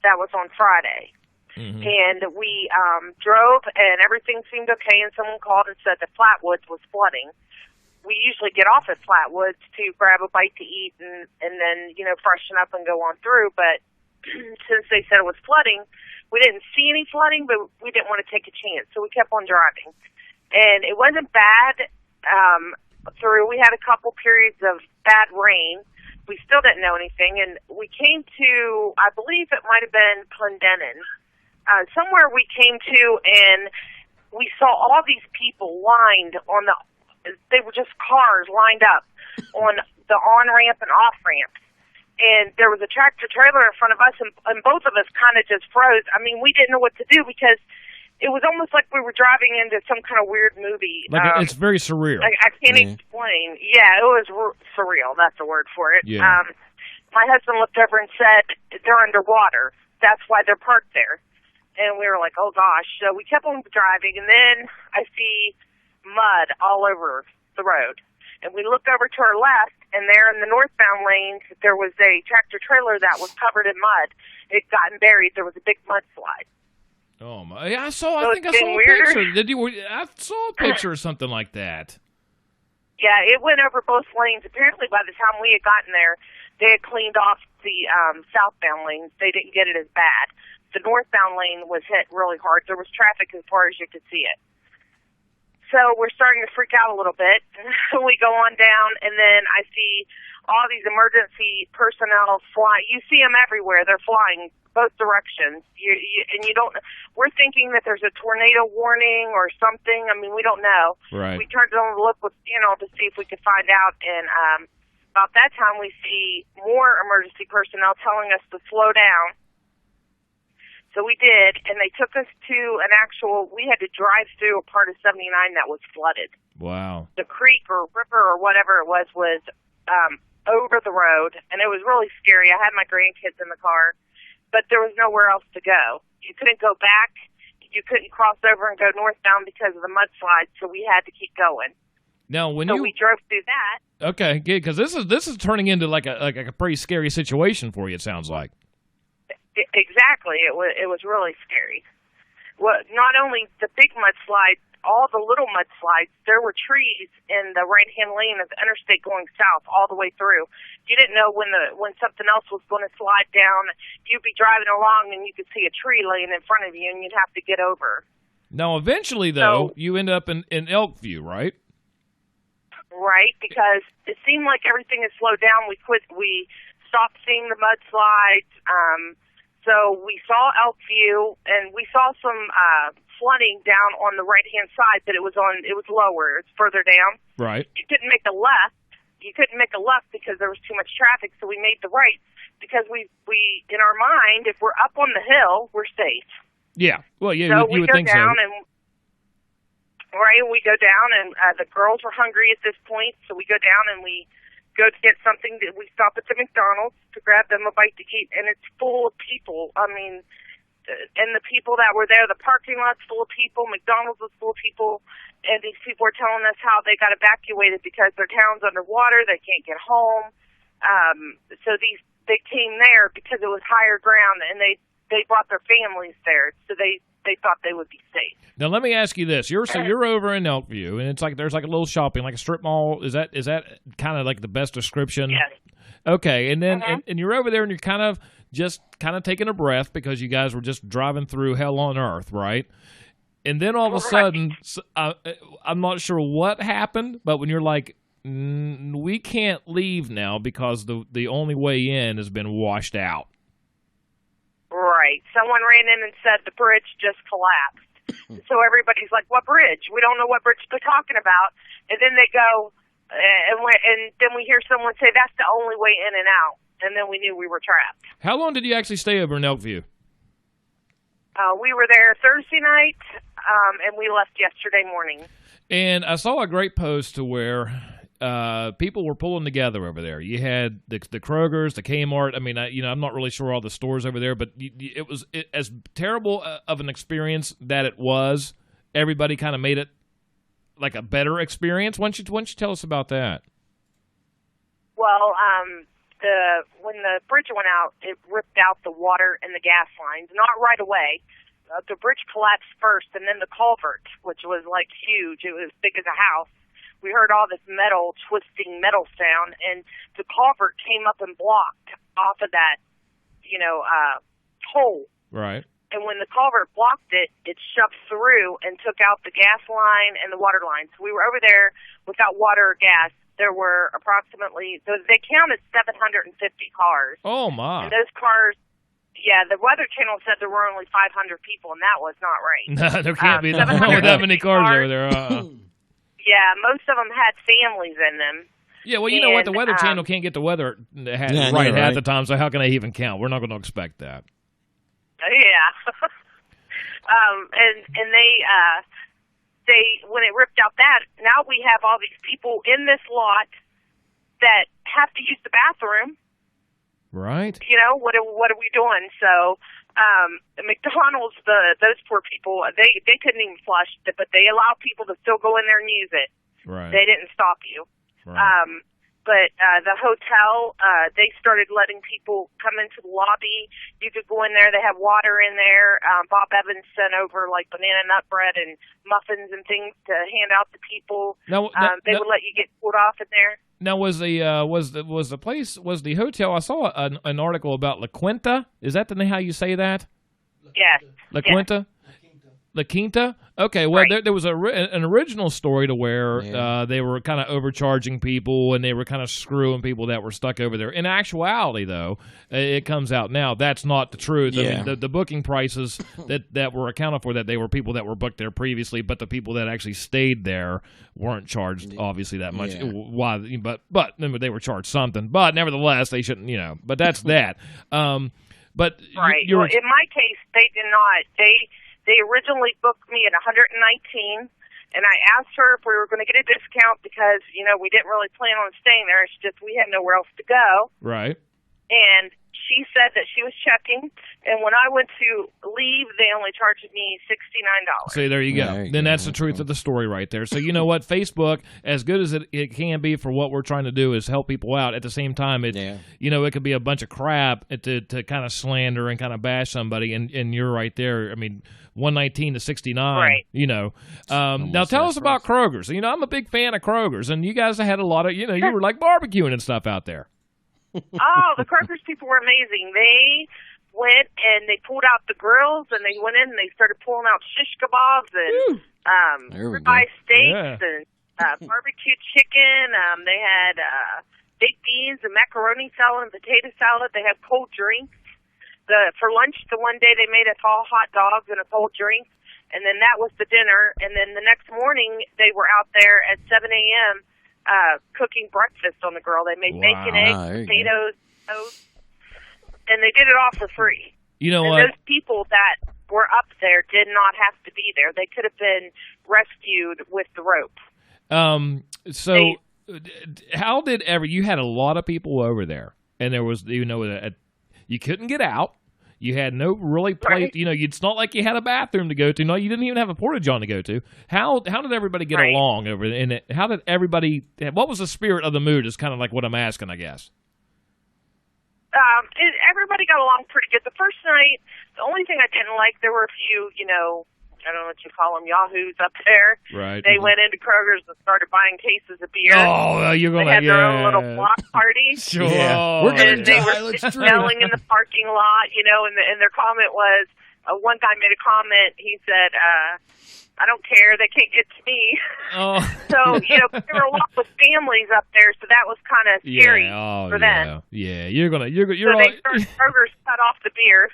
That was on Friday. Mm-hmm. And we drove, and everything seemed okay, and someone called and said that Flatwoods was flooding. We usually get off at Flatwoods to grab a bite to eat and then, freshen up and go on through. But since they said it was flooding, we didn't see any flooding, but we didn't want to take a chance, so we kept on driving. And it wasn't bad through. We had a couple periods of bad rain. We still didn't know anything, and we came to, I believe it might have been Clendenin. Somewhere we came to, and we saw all these people lined on they were just cars lined up on the on-ramp and off-ramp. And there was a tractor-trailer in front of us, and both of us kind of just froze. I mean, we didn't know what to do because it was almost like we were driving into some kind of weird movie. It's very surreal. I can't explain. Yeah, it was surreal. That's the word for it. Yeah. My husband looked over and said, they're underwater. That's why they're parked there. And we were like, oh, gosh. So we kept on driving, and then I see mud all over the road. And we look over to our left, and there in the northbound lanes, there was a tractor-trailer that was covered in mud. It had gotten buried. There was a big mudslide. Oh, my. I think I saw a weirder. picture. I saw a picture or something like that. Yeah, it went over both lanes. Apparently, by the time we had gotten there, they had cleaned off the southbound lanes. They didn't get it as bad. The northbound lane was hit really hard. There was traffic as far as you could see it. So we're starting to freak out a little bit. We go on down, and then I see all these emergency personnel fly. You see them everywhere. They're flying both directions. And you don't. We're thinking that there's a tornado warning or something. I mean, we don't know. Right. We turned on to look with, to see if we could find out. And about that time, we see more emergency personnel telling us to slow down. So we did, and they took us to we had to drive through a part of 79 that was flooded. Wow. The creek or river or whatever it was over the road, and it was really scary. I had my grandkids in the car, but there was nowhere else to go. You couldn't go back. You couldn't cross over and go northbound because of the mudslide, so we had to keep going. Now, we drove through that. Okay, good, because this is turning into like a pretty scary situation for you, it sounds like. Exactly. It was really scary. Well, not only the big mudslide, all the little mudslides, there were trees in the right-hand lane of the interstate going south all the way through. You didn't know when something else was going to slide down. You'd be driving along and you could see a tree laying in front of you and you'd have to get over. Now, eventually, though, you end up in Elkview, right? Right, because it seemed like everything had slowed down. We stopped seeing the mudslides. So we saw Elkview, and we saw some flooding down on the right-hand side, but it was lower. It's further down. Right. You couldn't make a left. Because there was too much traffic, so we made the right because we in our mind, if we're up on the hill, we're safe. Yeah. Well, yeah, so you would think so. We go down, and the girls were hungry at this point, so we go down and we go to get something. We stop at the McDonald's to grab them a bite to eat, and it's full of people. I mean, and the people that were there, the parking lot's full of people, McDonald's was full of people, and these people were telling us how they got evacuated because their town's underwater, they can't get home. So they came there because it was higher ground, and they brought their families there, so they thought they would be safe. Now let me ask you this: you're over in Elkview, and it's like there's like a little shopping, like a strip mall. Is that kind of like the best description? Yes. Okay, and then and you're over there, and you're kind of taking a breath because you guys were just driving through hell on earth, right? And then all of a sudden, I'm not sure what happened, but when you're like, we can't leave now because the only way in has been washed out. Right. Someone ran in and said the bridge just collapsed. So everybody's like, what bridge? We don't know what bridge they're talking about. And then they go, and then we hear someone say, that's the only way in and out. And then we knew we were trapped. How long did you actually stay over in Elkview? We were there Thursday night, and we left yesterday morning. And I saw a great post to where people were pulling together over there. You had the Kroger's, the Kmart. I mean, I'm not really sure all the stores over there, but it was as terrible of an experience that it was. Everybody kind of made it like a better experience. Why don't you tell us about that? Well, when the bridge went out, it ripped out the water and the gas lines. Not right away. The bridge collapsed first, and then the culvert, which was like huge. It was as big as a house. We heard all this twisting metal sound, and the culvert came up and blocked off of that, hole. Right. And when the culvert blocked it, it shoved through and took out the gas line and the water line. So we were over there without water or gas. There were approximately, they counted 750 cars. Oh, my. And those cars, the Weather Channel said there were only 500 people, and that was not right. No, there can't be that many cars over there. Yeah, most of them had families in them. Yeah, well, you know what? The Weather Channel can't get the weather right half the time, so how can they even count? We're not going to expect that. Yeah. And they when it ripped out that, now we have all these people in this lot that have to use the bathroom. Right. What are we doing? So McDonald's, those poor people, they couldn't even flush, but they allow people to still go in there and use it. Right. They didn't stop you. Right. But the hotel, they started letting people come into the lobby. You could go in there. They have water in there. Bob Evans sent over like banana nut bread and muffins and things to hand out to people. They would let you get cooled off in there. Now, was the hotel? I saw an article about La Quinta. Is that how you say that? Yes. La Quinta. La Quinta? Okay, well, right. there was an original story to where they were kind of overcharging people and they were kind of screwing people that were stuck over there. In actuality, though, it comes out now that's not the truth. Yeah. I mean, the booking prices that were accounted for, that they were people that were booked there previously, but the people that actually stayed there weren't charged, obviously, that much. Yeah. Why? But they were charged something. But nevertheless, they shouldn't, But that's that. But right. Well, in my case, they did not. They originally booked me at 119, and I asked her if we were going to get a discount because, we didn't really plan on staying there. It's just we had nowhere else to go. Right. And she said that she was checking, and when I went to leave, they only charged me $69. See, there you go. Then that's the truth of the story right there. So you know what? Facebook, as good as it can be for what we're trying to do is help people out, at the same time, it could be a bunch of crap to kind of slander and kind of bash somebody, and you're right there. I mean, 119 to 69, right. Now tell us about Kroger's. I'm a big fan of Kroger's, and you guys had a lot of, you were like barbecuing and stuff out there. Oh, the Kroger's people were amazing. They went and they pulled out the grills, and they went in and they started pulling out shish kebabs and ribeye steaks and barbecue chicken. They had baked beans and macaroni salad and potato salad. They had cold drinks. For lunch, the one day they made us all hot dogs and a cold drink, and then that was the dinner. And then the next morning, they were out there at 7 a.m. Cooking breakfast on the grill. They made bacon, eggs, potatoes, toast, and they did it all for free. You know and what? Those people that were up there did not have to be there. They could have been rescued with the rope. How did you had a lot of people over there, and there was, you couldn't get out. You had no really place, right. It's not like you had a bathroom to go to. No, you didn't even have a porta-john to go to. How did everybody get right. along over in it? How did everybody? What was the spirit of the mood? Is kind of like what I'm asking, I guess. Everybody got along pretty good. The first night, the only thing I didn't like, there were a few, I don't know what you call them, yahoos up there. Right. They went into Kroger's and started buying cases of beer. Oh, you're going to They had their own little block party. Sure. Yeah. We're And they were yelling in the parking lot, and their comment was, one guy made a comment, he said, I don't care, they can't get to me. Oh. So, there were a lot of families up there, so that was kind of scary for them. Yeah, you're so they started, Kroger's cut off the beer.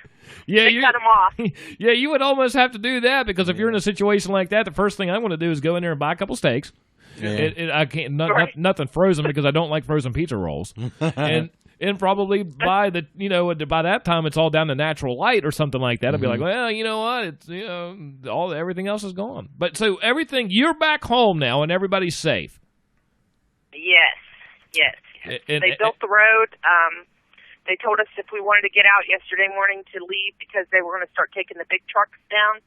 Yeah, they cut them off. Yeah, you would almost have to do that, because if you're in a situation like that, the first thing I want to do is go in there and buy a couple steaks. Yeah. I can't nothing frozen, because I don't like frozen pizza rolls, and probably by that time it's all down to natural light or something like that. I'd be like, well, you know what? It's everything else is gone. But so you're back home now, and everybody's safe. Yes. They built the road. They told us if we wanted to get out yesterday morning to leave, because they were going to start taking the big trucks down.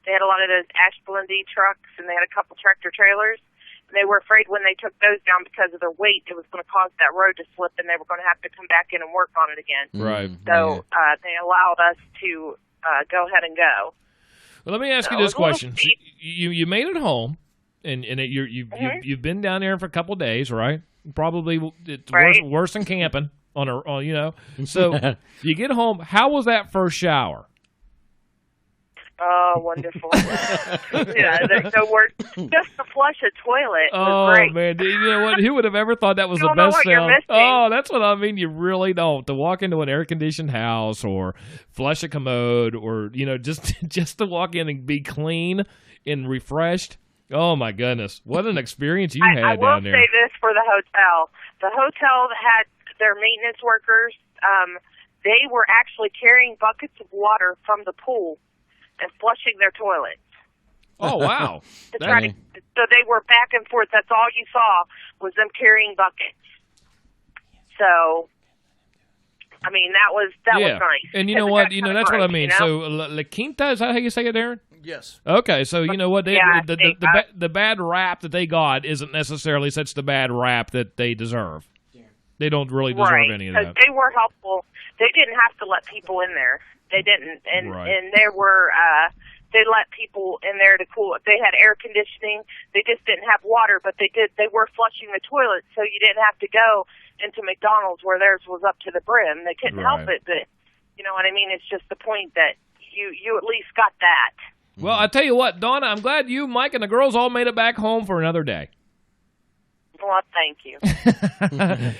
They had a lot of those Ashland trucks, and they had a couple tractor trailers. And they were afraid when they took those down, because of their weight, it was going to cause that road to slip, and they were going to have to come back in and work on it again. Right. So they allowed us to go ahead and go. Well, let me ask you this question. So you made it home, and you've been down there for a couple of days, right? Probably it's worse than camping So you get home. How was that first shower? Oh, wonderful. There's no word. Just to flush a toilet was great. Oh, man. You know what? Who would have ever thought that was the best sound? Oh, that's what I mean. You really don't. To walk into an air-conditioned house or flush a commode or, just to walk in and be clean and refreshed. Oh, my goodness. What an experience you had down there. I will say this for the hotel. The hotel had their maintenance workers. They were actually carrying buckets of water from the pool and flushing their toilets. Oh, wow. So they were back and forth. That's all you saw was them carrying buckets. So I mean, that was nice. And you know what? You know, that's what I mean. You know? So La Quinta, is that how you say it, Darren? Yes. Okay, so you know what? Yeah, The bad rap that they got isn't necessarily such the bad rap that they deserve. They don't really deserve any of that. Because they were helpful. They didn't have to let people in there. They didn't, and there were they let people in there to cool it. They had air conditioning. They just didn't have water, but they did. They were flushing the toilets, so you didn't have to go into McDonald's where theirs was up to the brim. They couldn't help it, but you know what I mean. It's just the point that you at least got that. Well, I tell you what, Donna, I'm glad you, Mike, and the girls all made it back home for another day. Well, thank you.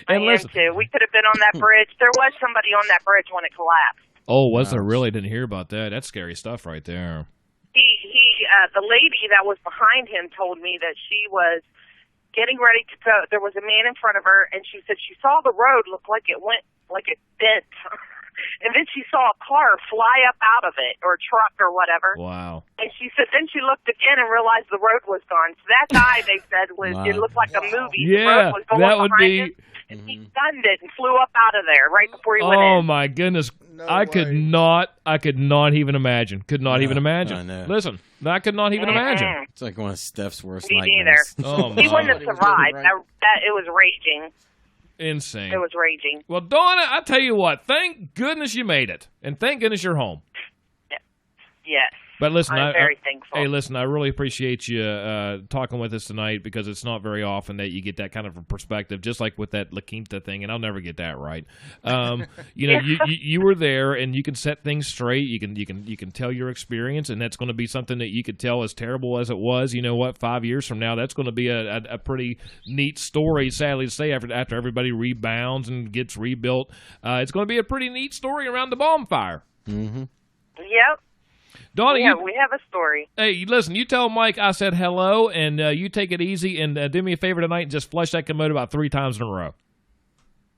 I am too. We could have been on that bridge. There was somebody on that bridge when it collapsed. Oh, was there really? Didn't hear about that. That's scary stuff right there. The lady that was behind him told me that she was getting ready to go. There was a man in front of her, and she said she saw the road look like it went, like it bent. And then she saw a car fly up out of it, or a truck or whatever. Wow. And she said then she looked again and realized the road was gone. So that guy, they said, was it looked like a movie. Yeah, the road was going that would behind be... him, and he stunned it and flew up out of there right before he went in. Oh, my goodness. I could not even imagine. Could not even imagine. I know. Listen, I could not even imagine. It's like one of Steph's worst Me nightmares. neither. Oh, he my. wouldn't have survived. It was raging. Insane. It was raging. Well, Donna, I tell you what, thank goodness you made it. And thank goodness you're home. Yes. But listen, I'm very thankful. Hey, listen, I really appreciate you talking with us tonight, because it's not very often that you get that kind of a perspective, just like with that La Quinta thing, and I'll never get that right. You know, you were there, and you can set things straight. You can tell your experience, and that's going to be something that you could tell, as terrible as it was. You know what? 5 years from now, that's going to be a pretty neat story. Sadly to say, after everybody rebounds and gets rebuilt, it's going to be a pretty neat story around the bonfire. Mm-hmm. Yep. Donna, we have a story. Hey, listen, you tell Mike I said hello, and you take it easy, and do me a favor tonight and just flush that commode about 3 times in a row.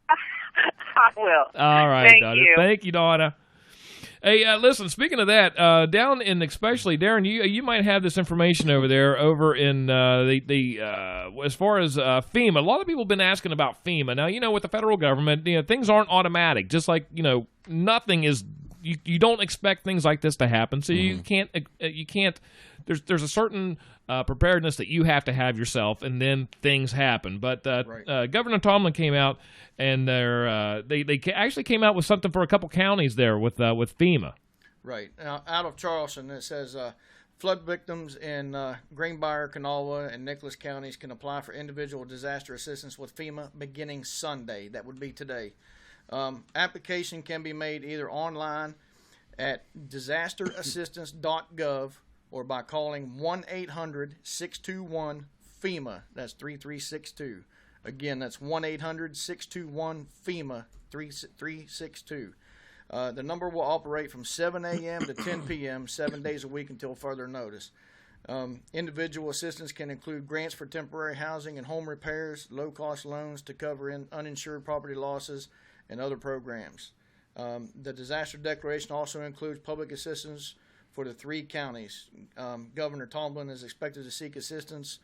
I will. All right, Thank Donna. you. Thank you, Donna. Hey, listen, speaking of that, down in, especially, Darren, you might have this information over there, over in as far as FEMA. A lot of people have been asking about FEMA. Now, you know, with the federal government, you know, things aren't automatic. Just like, you know, nothing is... You don't expect things like this to happen, so you can't. There's a certain preparedness that you have to have yourself, and then things happen. But Governor Tomlin came out, and they actually came out with something for a couple counties there with FEMA. Right. Now, out of Charleston, it says flood victims in Greenbrier, Kanawha, and Nicholas counties can apply for individual disaster assistance with FEMA beginning Sunday. That would be today. Application can be made either online at disasterassistance.gov or by calling 1-800-621-FEMA. That's 3362. Again, that's 1-800-621-FEMA 3362. The number will operate from 7 a.m. to 10 p.m. 7 days a week until further notice. Individual assistance can include grants for temporary housing and home repairs, low-cost loans to cover uninsured property losses, and other programs. The disaster declaration also includes public assistance for the 3 counties. Governor Tomlin is expected to seek assistance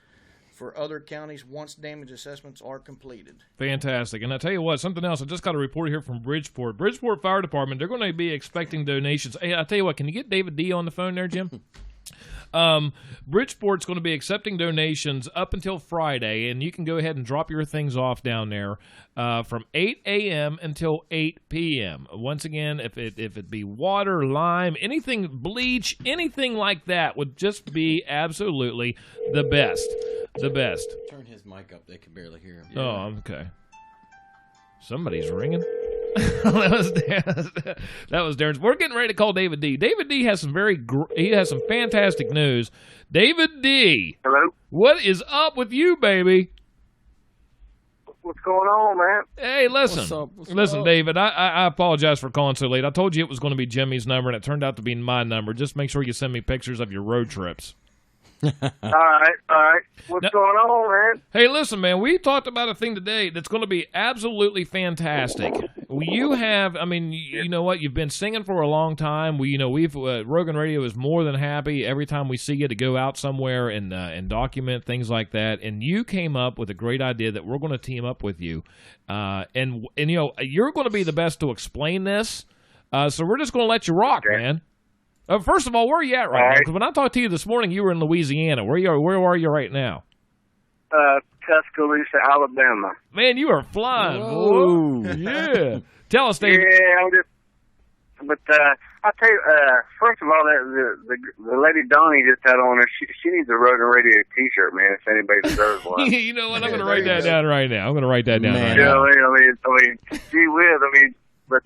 for other counties once damage assessments are completed. Fantastic. And I tell you what, something else, I just got a report here from Bridgeport. Bridgeport Fire Department, they're going to be expecting donations. Hey, I tell you what, can you get David D on the phone there, Jim? Bridgeport's going to be accepting donations up until Friday, and you can go ahead and drop your things off down there from 8 a.m. until 8 p.m. Once again, if it be water, lime, anything, bleach, anything like that would just be absolutely the best. The best. Turn his mic up. They can barely hear him. Oh, okay. Somebody's ringing. that was Darren's. We're getting ready to call David D. David D has some fantastic news. David D. Hello. What is up with you, baby? What's going on, man? Hey, listen. What's up? David, I apologize for calling so late. I told you it was going to be Jimmy's number, and it turned out to be my number. Just make sure you send me pictures of your road trips. All right. What's going on, man? Hey, listen, man, we talked about a thing today that's going to be absolutely fantastic. You have, I mean, you know what? You've been singing for a long time. We've Rogan Radio is more than happy every time we see you to go out somewhere and document things like that. And you came up with a great idea that we're going to team up with you, and you're going to be the best to explain this. So we're just going to let you rock, man. First of all, where are you at right now? Because when I talked to you this morning, you were in Louisiana. Where are you right now? Tuscaloosa, Alabama. Man, you are flying, boy. Yeah. Tell us, Dave. Yeah, but I'll tell you, first of all, the lady Donnie just had on her, she needs a Rogan Radio T-shirt, man, if anybody deserves one. You know what? I'm going to write that down right now. Yeah, I mean, gee whiz, but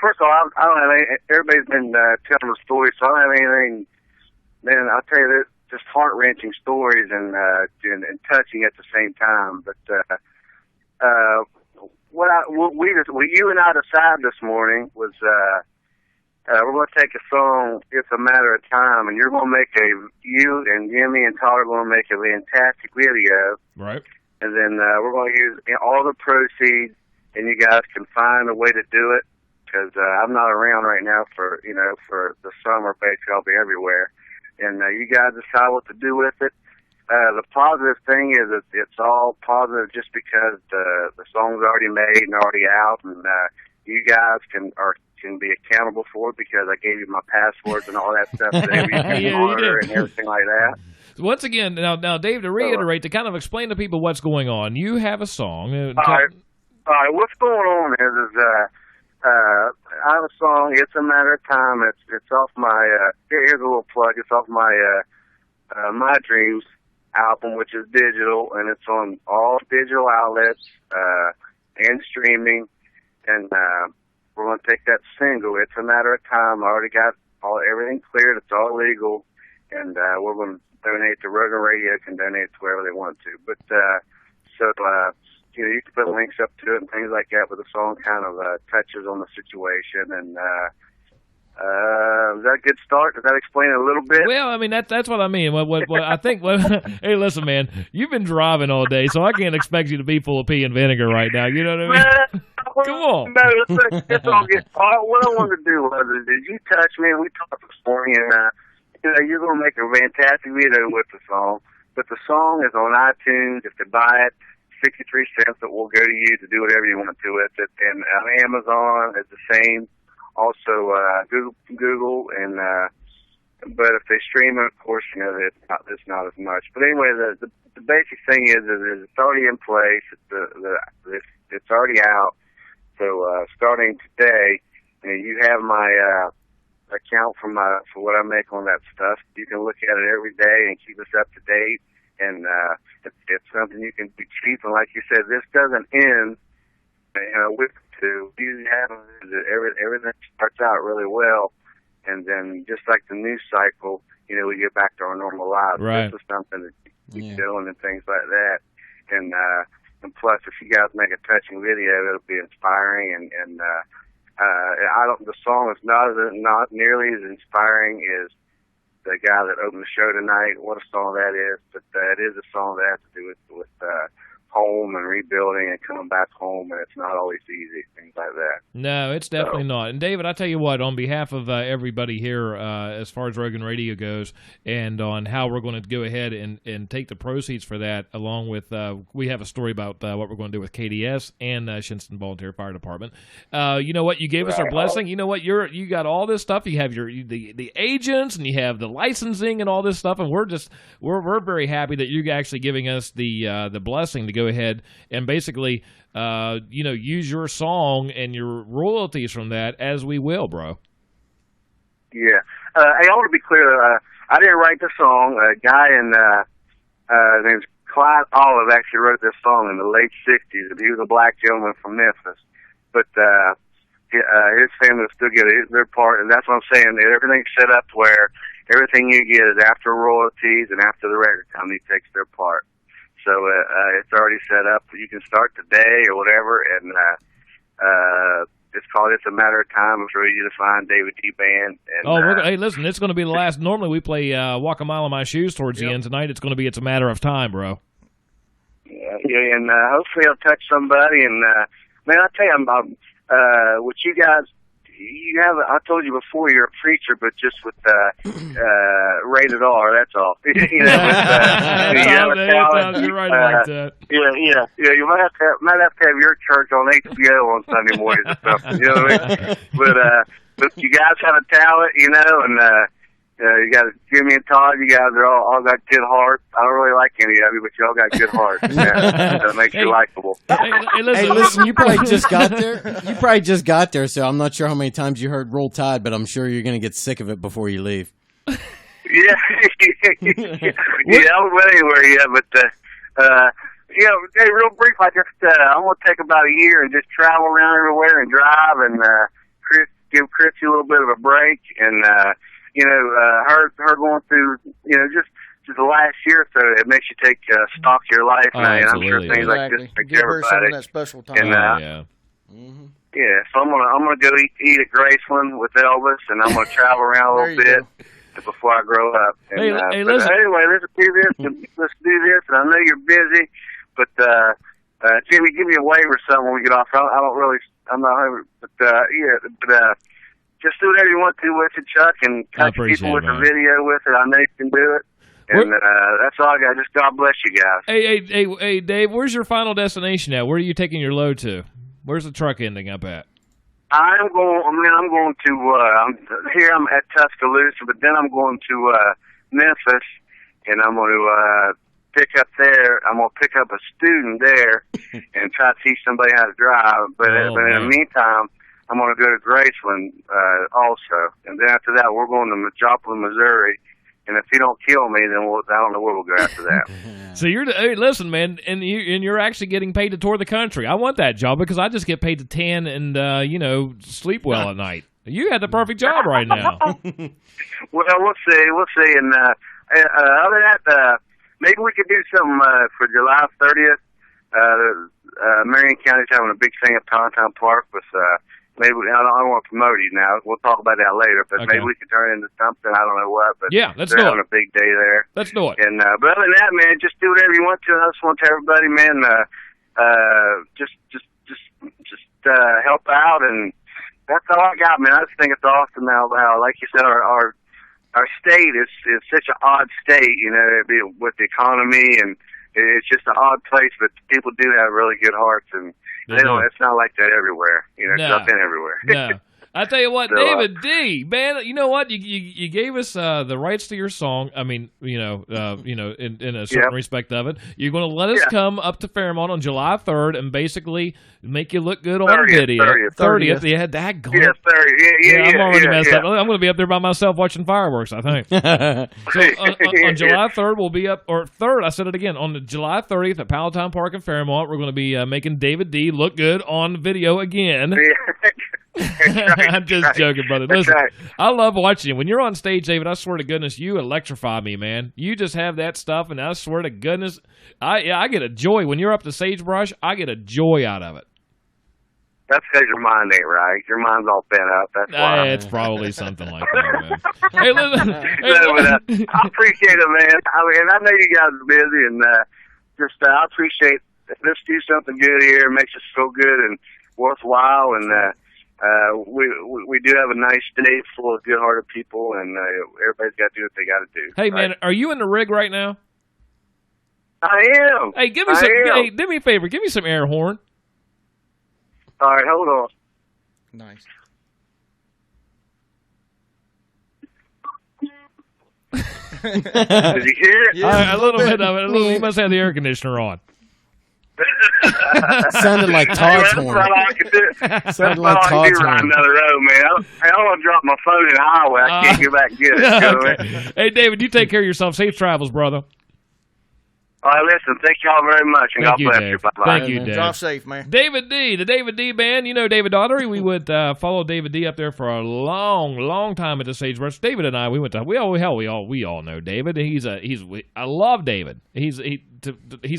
first of all, I don't have any, everybody's been telling the story, so I don't have anything, man, I'll tell you, this just heart-wrenching stories and touching at the same time. But you and I decided this morning was we're going to take a song, It's a Matter of Time, and you and Jimmy and Todd are going to make a fantastic video. Right. And then we're going to use all the proceeds, and you guys can find a way to do it, because I'm not around right now for the summer. Basically, I'll be everywhere. And you guys decide what to do with it. The positive thing is that it's all positive just because the song's already made and already out, and you guys can be accountable for it because I gave you my passwords and all that stuff today. You can monitor and everything like that. Once again, now, Dave, to reiterate, to kind of explain to people what's going on, you have a song. All right. What's going on is I have a song, It's a Matter of Time. It's off my, here's a little plug, it's off my My Dreams album, which is digital, and it's on all digital outlets and streaming, and we're going to take that single, It's a Matter of Time. I already got everything cleared, it's all legal, and we're going to donate to Rogan Radio, can donate to wherever they want to. But, you can put links up to it and things like that, but the song kind of touches on the situation. And is that a good start? Does that explain it a little bit? Well, I mean, that's what I mean. What I think. Hey, listen, man, you've been driving all day, so I can't expect you to be full of pea and vinegar right now. You know what I mean? Come on. No, let's all get. What I wanted to do was, you touch me, and we talked this morning, and you're going to make a fantastic video with the song. But the song is on iTunes. If they buy it, 63 cents that will go to you to do whatever you want to with it. And on Amazon, it's the same. Also, Google, and but if they stream it, of course, it's not as much. But anyway, the basic thing is it's already in place. It's already out. So starting today, you have my account for what I make on that stuff. You can look at it every day and keep us up to date. And it's something you can be cheap. And like you said, this doesn't end with two. Everything starts out really well, and then just like the news cycle, we get back to our normal lives. Right. This is something that you keep doing and things like that. And plus, if you guys make a touching video, it'll be inspiring. And the song is not nearly as inspiring as the guy that opened the show tonight. What a song that is! But it is a song that has to do with home and rebuilding and coming back home, and it's not always easy, things like that. No, it's definitely not. And David, I tell you what, on behalf of everybody here, as far as Rogan Radio goes, and on how we're going to go ahead and take the proceeds for that, along with we have a story about what we're going to do with KDS and Shinston Volunteer Fire Department. You know what? You gave us our blessing. You know what? You got all this stuff. You have the agents, and you have the licensing and all this stuff, and we're very happy that you're actually giving us the blessing to go ahead and basically use your song and your royalties from that as we will, bro. Yeah. I want to be clear, I didn't write the song. A guy named Clyde Olive actually wrote this song in the late 60s. He was a black gentleman from Memphis. But his family will still get their part, and that's what I'm saying. Everything's set up to where everything you get is after royalties and after the record company takes their part. So it's already set up. You can start today or whatever, and It's called It's a Matter of Time. It's ready to find David D. Band. And, hey, listen, it's going to be the last. Normally we play Walk a Mile in My Shoes towards the end. Tonight it's going to be It's a Matter of Time, bro. Yeah, and hopefully I'll touch somebody. And, man, I tell you, with you guys, you have, I told you before, you're a preacher, but just with rated R, that's all. You know, you're right about that. Yeah. You might have to have your church on HBO on Sunday mornings or something. You know what I mean? But you guys have a talent, you know, and you got Jimmy and Todd. You guys are all got good hearts. I don't really like any of you, but you all got good hearts. That makes you likable. Hey, listen, you probably just got there. So I'm not sure how many times you heard Roll Tide, but I'm sure you're going to get sick of it before you leave. Yeah, I don't went anywhere yet, but you know, hey, real brief. I want to take about a year and just travel around everywhere and drive and give Chrissy a little bit of a break and. You know, her going through, you know, just the last year or so, it makes you take stock of your life, and I'm sure things like this make Give her some of everybody. that special time. And, yeah, so I'm gonna go eat at Graceland with Elvis, and I'm gonna travel around a little bit before I grow up. And, hey, listen. Anyway, let's do this. Let's do this. And I know you're busy, but Jimmy, give me a wave or something when we get off. I'm not hungry, but just do whatever you want to with it, Chuck, and touch people with the video with it. I know you can do it. And that's all I got. Just God bless you guys. Hey, Dave, where's your final destination at? Where are you taking your load to? Where's the truck ending up at? I'm going to, here I'm at Tuscaloosa, but then I'm going to Memphis, and I'm going to pick up there. I'm going to pick up a student there and try to teach somebody how to drive. But in the meantime, I'm going to go to Graceland also. And then after that, we're going to Joplin, Missouri. And if you don't kill me, then I don't know where we'll go after that. So hey, listen, man, and you're actually getting paid to tour the country. I want that job because I just get paid to tan and, sleep well at night. You had the perfect job right now. Well, we'll see. And other than that, maybe we could do something for July 30th. Marion County's having a big thing at Poundtown Park with... Maybe I don't want to promote you now. We'll talk about that later. But maybe we can turn it into something. I don't know what. But yeah, let's do it. They're having a big day there. Let's do it. And but other than that, man, just do whatever you want to. I just want to everybody, man, just help out, and that's all I got, man. I just think it's awesome now how, like you said, our state is such an odd state, you know, with the economy, and it's just an odd place. But people do have really good hearts, and. It's not like that everywhere. You know, it's nothing everywhere. No. I tell you what, David D, man, you know what? You gave us the rights to your song. I mean, in a certain respect of it. You're going to let us come up to Fairmont on July 3rd and basically make you look good on video. 30th. Yeah, that goal. Yeah, 30th. I'm already messed up. I'm going to be up there by myself watching fireworks, I think. So on July 3rd, we'll be up, or 3rd, I said it again, on the July 30th at Palatine Park in Fairmont, we're going to be making David D look good on video again. I'm just joking, brother. Listen, I love watching you. When you're on stage, David, I swear to goodness, you electrify me, man. You just have that stuff, and I swear to goodness, I get a joy. When you're up to Sagebrush, I get a joy out of it. That's because your mind ain't right. Your mind's all bent up. That's why. It's probably something like that, man. Hey, listen. I appreciate it, man. I know you guys are busy, and I appreciate it. Let's do something good here. It makes us feel good and worthwhile, and we do have a nice day full of good-hearted people, and everybody's got to do what they got to do. Hey, man, are you in the rig right now? I am. Hey, do me a favor. Give me some air horn. All right, hold on. Nice. Did you hear it? Yeah, a little bit of it. You must have the air conditioner on. Sounded like Todd's horn. Sounded like Todd's horn. Another road, man. I don't want to drop my phone in the highway. I can't get back and get it. Okay. Hey, David, you take care of yourself. Safe travels, brother. All right, listen, thank you all very much, and Thank God you, bless Dave. you. Bye-bye. Thank you, Dave. Drive safe, man. David D, the David D band. You know David Daughtery. We would follow David D up there for a long time at the Sagebrush. David and I, we all know David. I love David. He's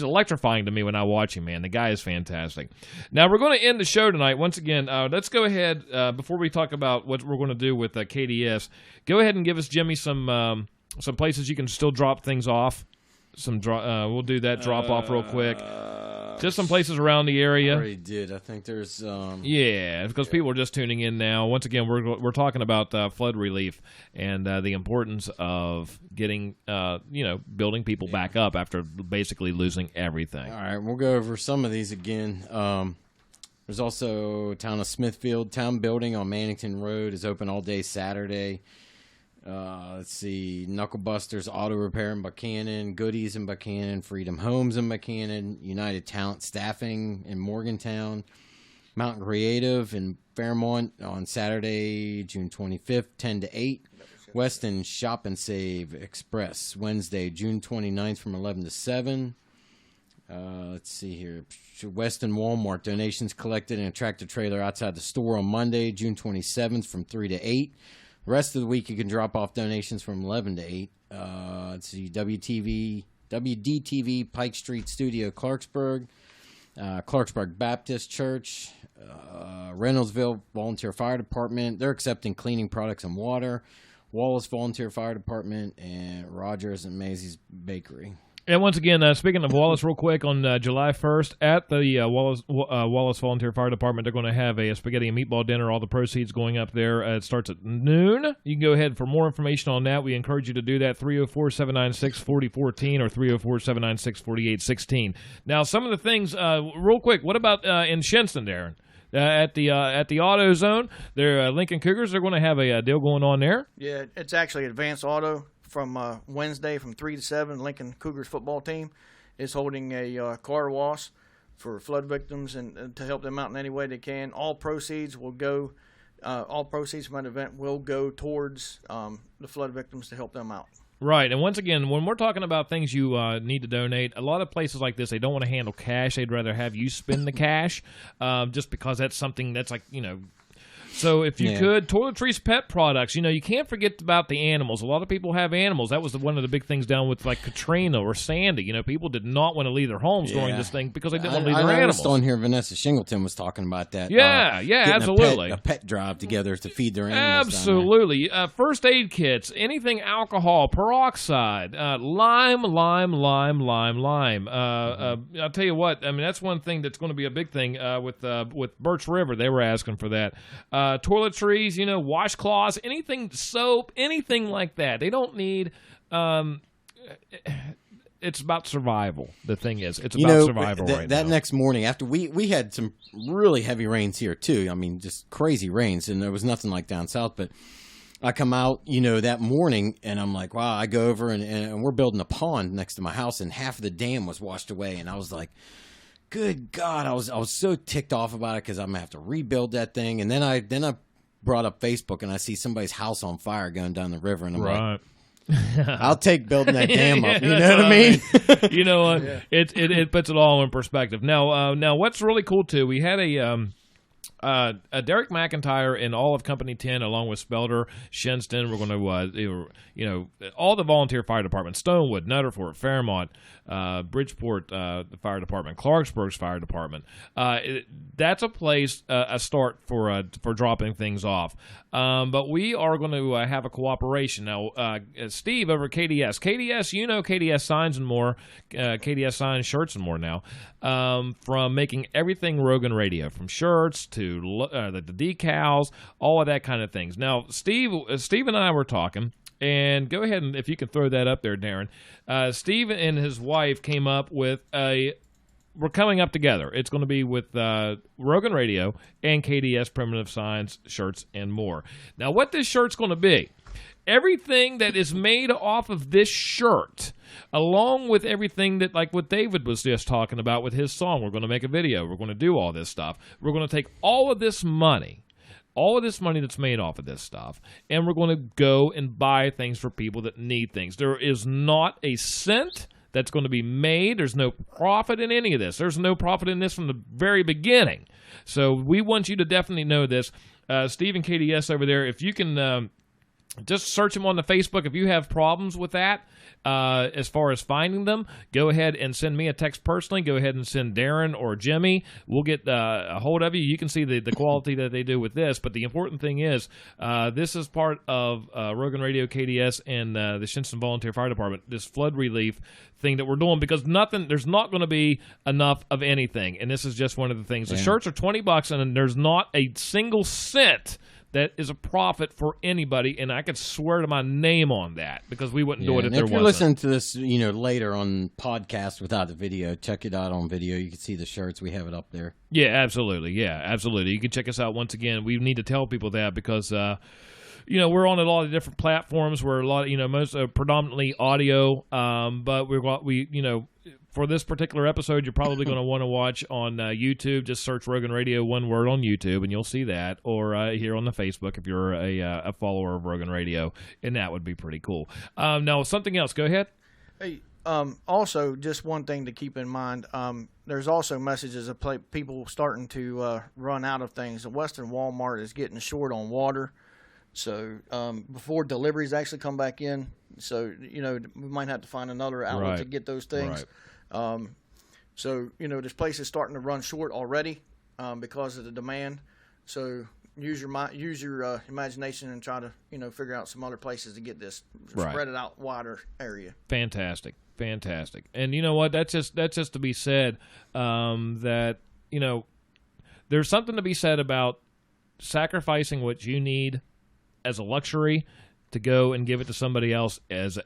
electrifying to me when I watch him, man. The guy is fantastic. Now we're going to end the show tonight. Once again, let's go ahead before we talk about what we're going to do with KDS. Go ahead and give us, Jimmy, some places you can still drop things off. We'll do that drop off real quick. Just some places around the area. I already did. I think there's. Because people are just tuning in now. Once again, we're talking about flood relief and the importance of getting building people back up after basically losing everything. All right, we'll go over some of these again. There's also Town of Smithfield Town Building on Mannington Road is open all day Saturday. Let's see, Knucklebusters Auto Repair in Buchanan, Goodies in Buchanan, Freedom Homes in Buchanan, United Talent Staffing in Morgantown, Mountain Creative in Fairmont on Saturday, June 25th, 10 to 8. Weston Shop and Save Express, Wednesday, June 29th from 11 to 7. Let's see here. Weston Walmart, donations collected in a tractor trailer outside the store on Monday, June 27th from 3 to 8. The rest of the week, you can drop off donations from 11 to 8. Let's see, WDTV, Pike Street Studio, Clarksburg, Clarksburg Baptist Church, Reynoldsville Volunteer Fire Department. They're accepting cleaning products and water. Wallace Volunteer Fire Department, and Rogers and Maisie's Bakery. And once again, speaking of Wallace real quick, on July 1st at the Wallace Volunteer Fire Department, they're going to have a spaghetti and meatball dinner. All the proceeds going up there. It starts at noon. You can go ahead for more information on that. We encourage you to do that, 304-796-4014 or 304-796-4816. Now, some of the things, real quick, what about in Shenson, Darren? At the AutoZone, their Lincoln Cougars, they're going to have a deal going on there. Yeah, it's actually Advanced Auto. From Wednesday from 3 to 7, Lincoln Cougars football team is holding a car wash for flood victims and to help them out in any way they can. All proceeds from that event will go towards the flood victims to help them out. Right, and once again, when we're talking about things you need to donate, a lot of places like this, they don't want to handle cash. They'd rather have you spend the cash just because that's something that's like, So if you could, toiletries, pet products, you can't forget about the animals. A lot of people have animals. That was one of the big things down with like Katrina or Sandy. People did not want to leave their homes during this thing because they didn't want to leave their animals. On here, Vanessa Shingleton was talking about that. Absolutely. A pet drive together to feed their animals. Absolutely. First aid kits, anything alcohol, peroxide, lime. I'll tell you what, that's one thing that's going to be a big thing with Birch River. They were asking for that. Toiletries, washcloths, anything, soap, anything like that. They don't need. It's about survival. The thing is, it's about survival right now. That next morning, after we had some really heavy rains here too. Just crazy rains, and there was nothing like down south. But I come out, that morning, and I'm like, wow. I go over and we're building a pond next to my house, and half of the dam was washed away, and I was like, good God, I was so ticked off about it because I'm gonna have to rebuild that thing. And then I brought up Facebook and I see somebody's house on fire going down the river, and I'm like, I'll take building that dam up. You know what I mean? You know what? Yeah. It puts it all in perspective. Now what's really cool too? We had a Derek McIntyre and all of Company 10, along with Spelter, Shenston. We're going to, all the volunteer fire departments, Stonewood, Nutterford, Fairmont, Bridgeport, the fire department, Clarksburg's fire department. That's a place, a start for dropping things off. But we are going to have a cooperation. Now, Steve over at KDS. KDS signs and more, KDS signs, shirts and more now, from making everything Rogan Radio, from shirts to the decals, all of that kind of things. Now, Steve and I were talking, and go ahead and if you can throw that up there, Darren. Steve and his wife came up with we're coming up together. It's going to be with Rogan Radio and KDS Primitive Signs, shirts, and more. Now, what this shirt's going to be, everything that is made off of this shirt, along with everything that, like what David was just talking about with his song, we're going to make a video, we're going to do all this stuff. We're going to take all of this money that's made off of this stuff, and we're going to go and buy things for people that need things. There is not a cent that's going to be made. There's no profit in any of this. There's no profit in this from the very beginning. So we want you to definitely know this. Steve and KDS over there, if you can just search them on the Facebook. If you have problems with that, as far as finding them, go ahead and send me a text personally. Go ahead and send Darren or Jimmy. We'll get a hold of you. You can see the quality that they do with this. But the important thing is, this is part of Rogan Radio, KDS, and the Shinnston Volunteer Fire Department, this flood relief thing that we're doing, because there's not going to be enough of anything. And this is just one of the things. The shirts are $20, and there's not a single cent that is a profit for anybody, and I could swear to my name on that, because we wouldn't do it if there wasn't. If you're listening to this, later on podcast without the video, check it out on video. You can see the shirts. We have it up there. Yeah, absolutely. You can check us out once again. We need to tell people that because, we're on a lot of different platforms. We're a lot of, most predominantly audio, but for this particular episode, you're probably going to want to watch on YouTube. Just search Rogan Radio, one word, on YouTube, and you'll see that. Or here on the Facebook if you're a follower of Rogan Radio, and that would be pretty cool. Now, something else. Go ahead. Hey, also, just one thing to keep in mind. There's also messages of people starting to run out of things. The Western Walmart is getting short on water. So before deliveries actually come back in, so we might have to find another outlet to get those things. Right. This place is starting to run short already because of the demand. So use your imagination and try to figure out some other places to get this, spread it out wider area. Fantastic. And you know what? That's just to be said. That there's something to be said about sacrificing what you need as a luxury to go and give it to somebody else as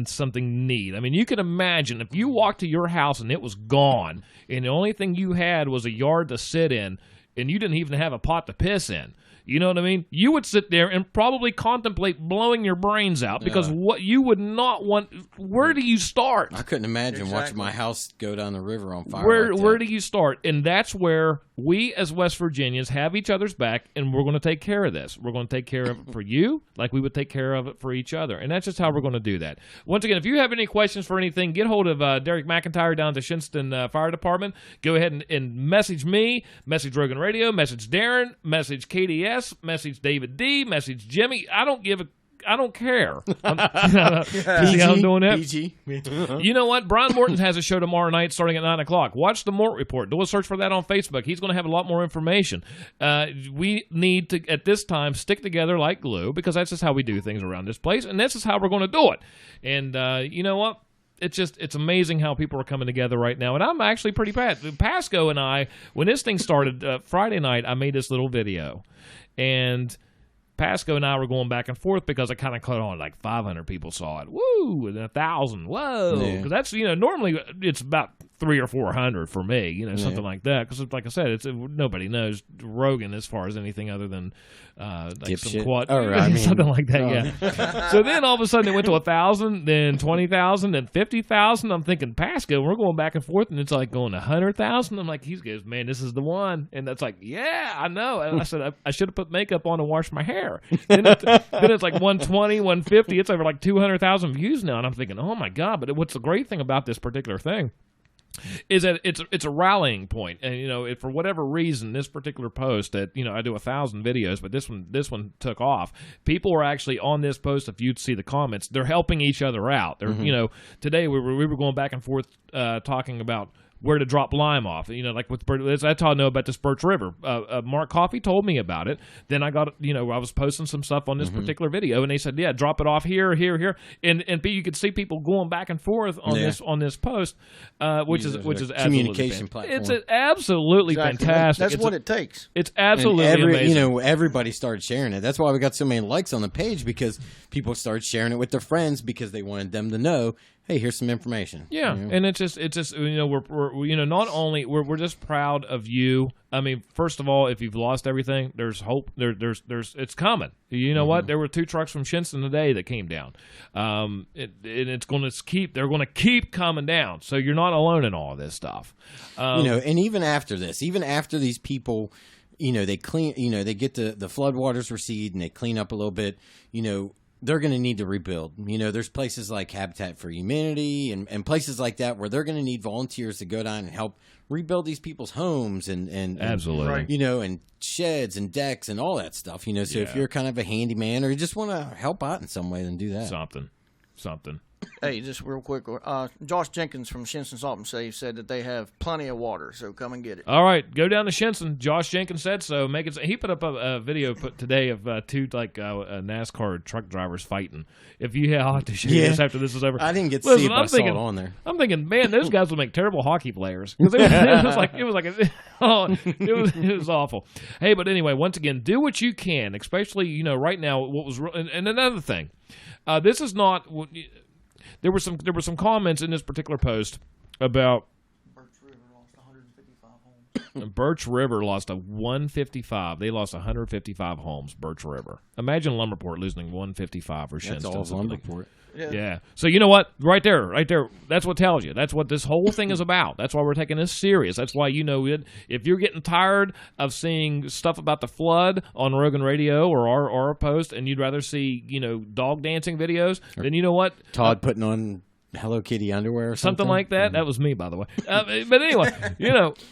something neat. I mean, you can imagine if you walked to your house and it was gone, and the only thing you had was a yard to sit in, and you didn't even have a pot to piss in. You know what I mean? You would sit there and probably contemplate blowing your brains out, because what you would not want. Where do you start? I couldn't imagine watching my house go down the river on fire. Where do you start? And that's where we as West Virginians have each other's back, and we're going to take care of this. We're going to take care of it for you like we would take care of it for each other. And that's just how we're going to do that. Once again, if you have any questions for anything, get hold of Derek McIntyre down at the Shinnston Fire Department. Go ahead and message me, message Rogan Radio, message Darren, message KDS, message David D, message Jimmy. I don't care. See how I'm doing that? PG. You know what? Brian Morton has a show tomorrow night starting at 9 o'clock. Watch the Mort Report. Do a search for that on Facebook. He's going to have a lot more information. We need to, at this time, stick together like glue, because that's just how we do things around this place, and this is how we're going to do it. And you know what? It's amazing how people are coming together right now, and I'm actually pretty bad. Pasco and I, when this thing started Friday night, I made this little video, and Pasco and I were going back and forth because I kind of caught on, like 500 people saw it. Woo! And 1,000. Whoa! Because that's, normally it's about 300 or 400 for me, something like that. Because like I said, nobody knows Rogan as far as anything other than like some quad, something like that. Yeah. So then all of a sudden it went to 1,000, then 20,000, then 50,000. I'm thinking, Pasco, we're going back and forth, and it's like going to 100,000. I'm like, he goes, man, this is the one. And that's like, yeah, I know. And I said, I should have put makeup on and washed my hair. Then it's like 120, 150. It's over like 200,000 views now, and I'm thinking, oh my God! But what's the great thing about this particular thing is that it's a rallying point, and if for whatever reason this particular post that I do 1,000 videos, but this one took off. People were actually on this post. If you'd see the comments, they're helping each other out. They're today we were going back and forth talking about where to drop lime off. Like with that's how I know about this Birch River. Mark Coffey told me about it. Then I got, I was posting some stuff on this particular video, and they said, yeah, drop it off here. And you could see people going back and forth on this post, which is absolutely communication platform. It's absolutely fantastic. That's what it takes. It's absolutely amazing. Everybody started sharing it. That's why we got so many likes on the page, because people started sharing it with their friends because they wanted them to know, hey, here's some information. Yeah, and it's just we're not only we're just proud of you. I mean, first of all, if you've lost everything, there's hope. There's it's coming. You know what? There were 2 trucks from Shinnston today that came down. And it's going to keep. They're going to keep coming down. So you're not alone in all of this stuff. And even after this, even after these people, they clean. They get the floodwaters recede and they clean up a little bit. they're going to need to rebuild. You know, there's places like Habitat for Humanity and places like that where they're going to need volunteers to go down and help rebuild these people's homes and absolutely, right. You know, and sheds and decks and all that stuff. You know, so if you're kind of a handyman or you just want to help out in some way, then do that. Something. Hey, just real quick, Josh Jenkins from Shinson Salt and Save said that they have plenty of water, so come and get it. All right, go down to Shinson. Josh Jenkins said so. He put up a video today of two NASCAR truck drivers fighting. If you I'll have to show you this after this is over. I didn't get to see it, but I saw it on there. I'm thinking, man, those guys would make terrible hockey players. It was awful. Hey, but anyway, once again, do what you can, especially right now. And another thing, this is not. There were some comments in this particular post about Birch River lost 155. They lost 155 homes. Birch River. Imagine Lumberport losing 155 or Shinston. That's all Lumberport. Yeah. So you know what? Right there. That's what tells you. That's what this whole thing is about. That's why we're taking this serious. That's why if you're getting tired of seeing stuff about the flood on Rogan Radio or our post, and you'd rather see dog dancing videos, then you know what? Todd putting on Hello Kitty underwear or something like that. Mm-hmm. That was me, by the way. But anyway,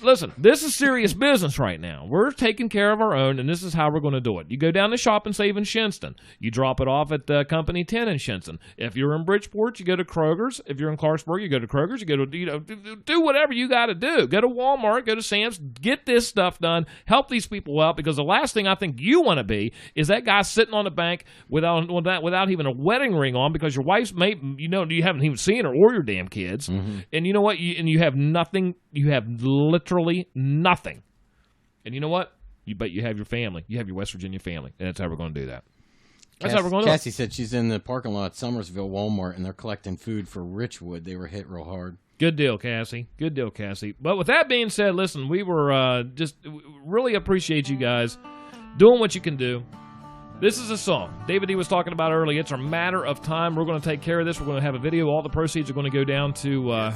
listen, this is serious business right now. We're taking care of our own, and this is how we're going to do it. You go down to Shop and Save in Shinston. You drop it off at Company 10 in Shinston. If you're in Bridgeport, you go to Kroger's. If you're in Clarksburg, you go to Kroger's. You go to do whatever you got to do. Go to Walmart. Go to Sam's. Get this stuff done. Help these people out, because the last thing I think you want to be is that guy sitting on the bank without even a wedding ring on, because your wife's you haven't even seen her or your damn kids, and you know what? You have nothing. You have literally nothing. And you know what? But you have your family. You have your West Virginia family, and that's how we're going to do that. That's how we're going to do it. Cassie said she's in the parking lot at Summersville Walmart, and they're collecting food for Richwood. They were hit real hard. Good deal, Cassie. Good deal, Cassie. But with that being said, listen, we were just really appreciate you guys doing what you can do. This is a song David E. was talking about earlier. It's a matter of time. We're going to take care of this. We're going to have a video. All the proceeds are going to go down to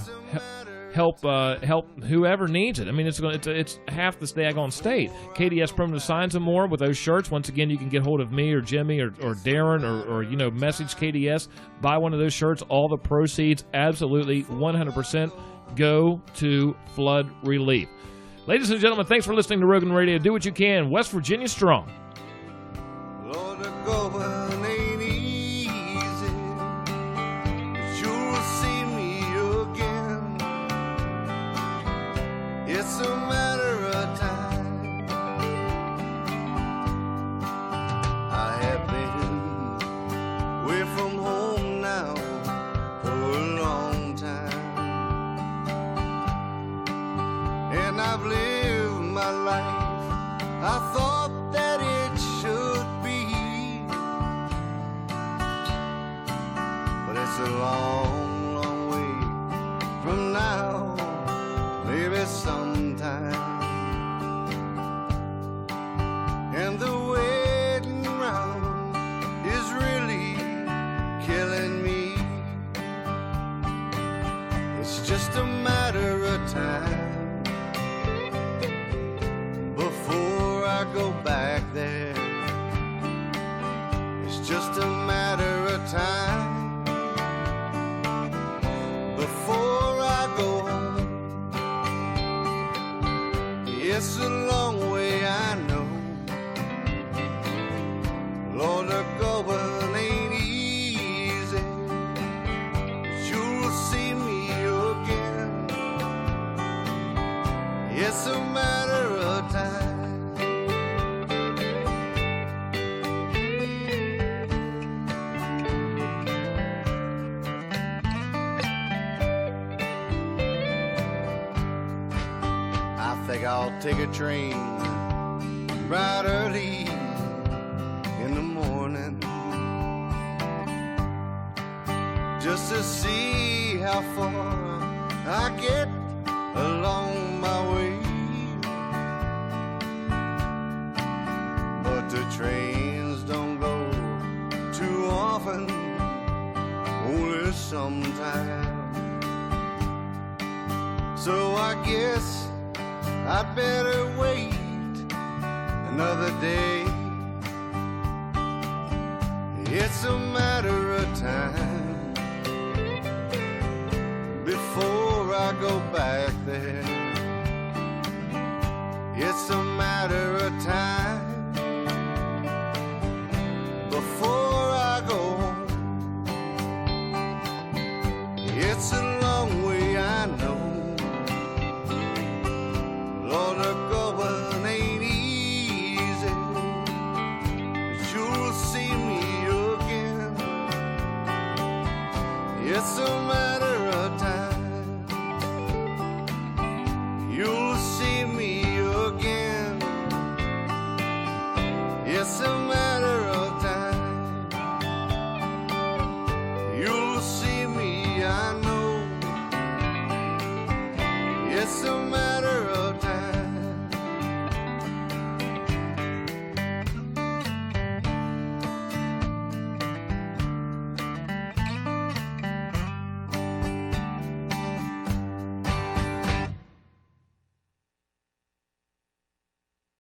help whoever needs it. I mean, it's half the daggone state. KDS Primitive Signs and more with those shirts. Once again, you can get hold of me or Jimmy or Darren or message KDS. Buy one of those shirts. All the proceeds, absolutely 100%, go to flood relief. Ladies and gentlemen, thanks for listening to Rogan Radio. Do what you can. West Virginia strong. Lord, the going ain't easy, but you'll see me again. It's a matter of time. I have been away from home now for a long time, and I've lived my life. I thought that it should. It's a long, long way from now, maybe sometime. And the waiting round is really killing me. It's just a matter of time before I go back there. It's just a matter of time before I go home. It's a long way, I know. Lord, the going ain't easy, but you'll see me again. It's a matter of time. I'll take a train right early in the morning, just to see how far I get along my way. But the trains don't go too often, only sometimes. So I guess I'd better wait another day. It's a matter of time before I go back there. It's a matter of time before I go home. It's a long way, I know. Lord, the going ain't easy, but you'll see me again. It's a matter of time. You'll see me again. It's a matter of time. You'll see me, I know. It's a matter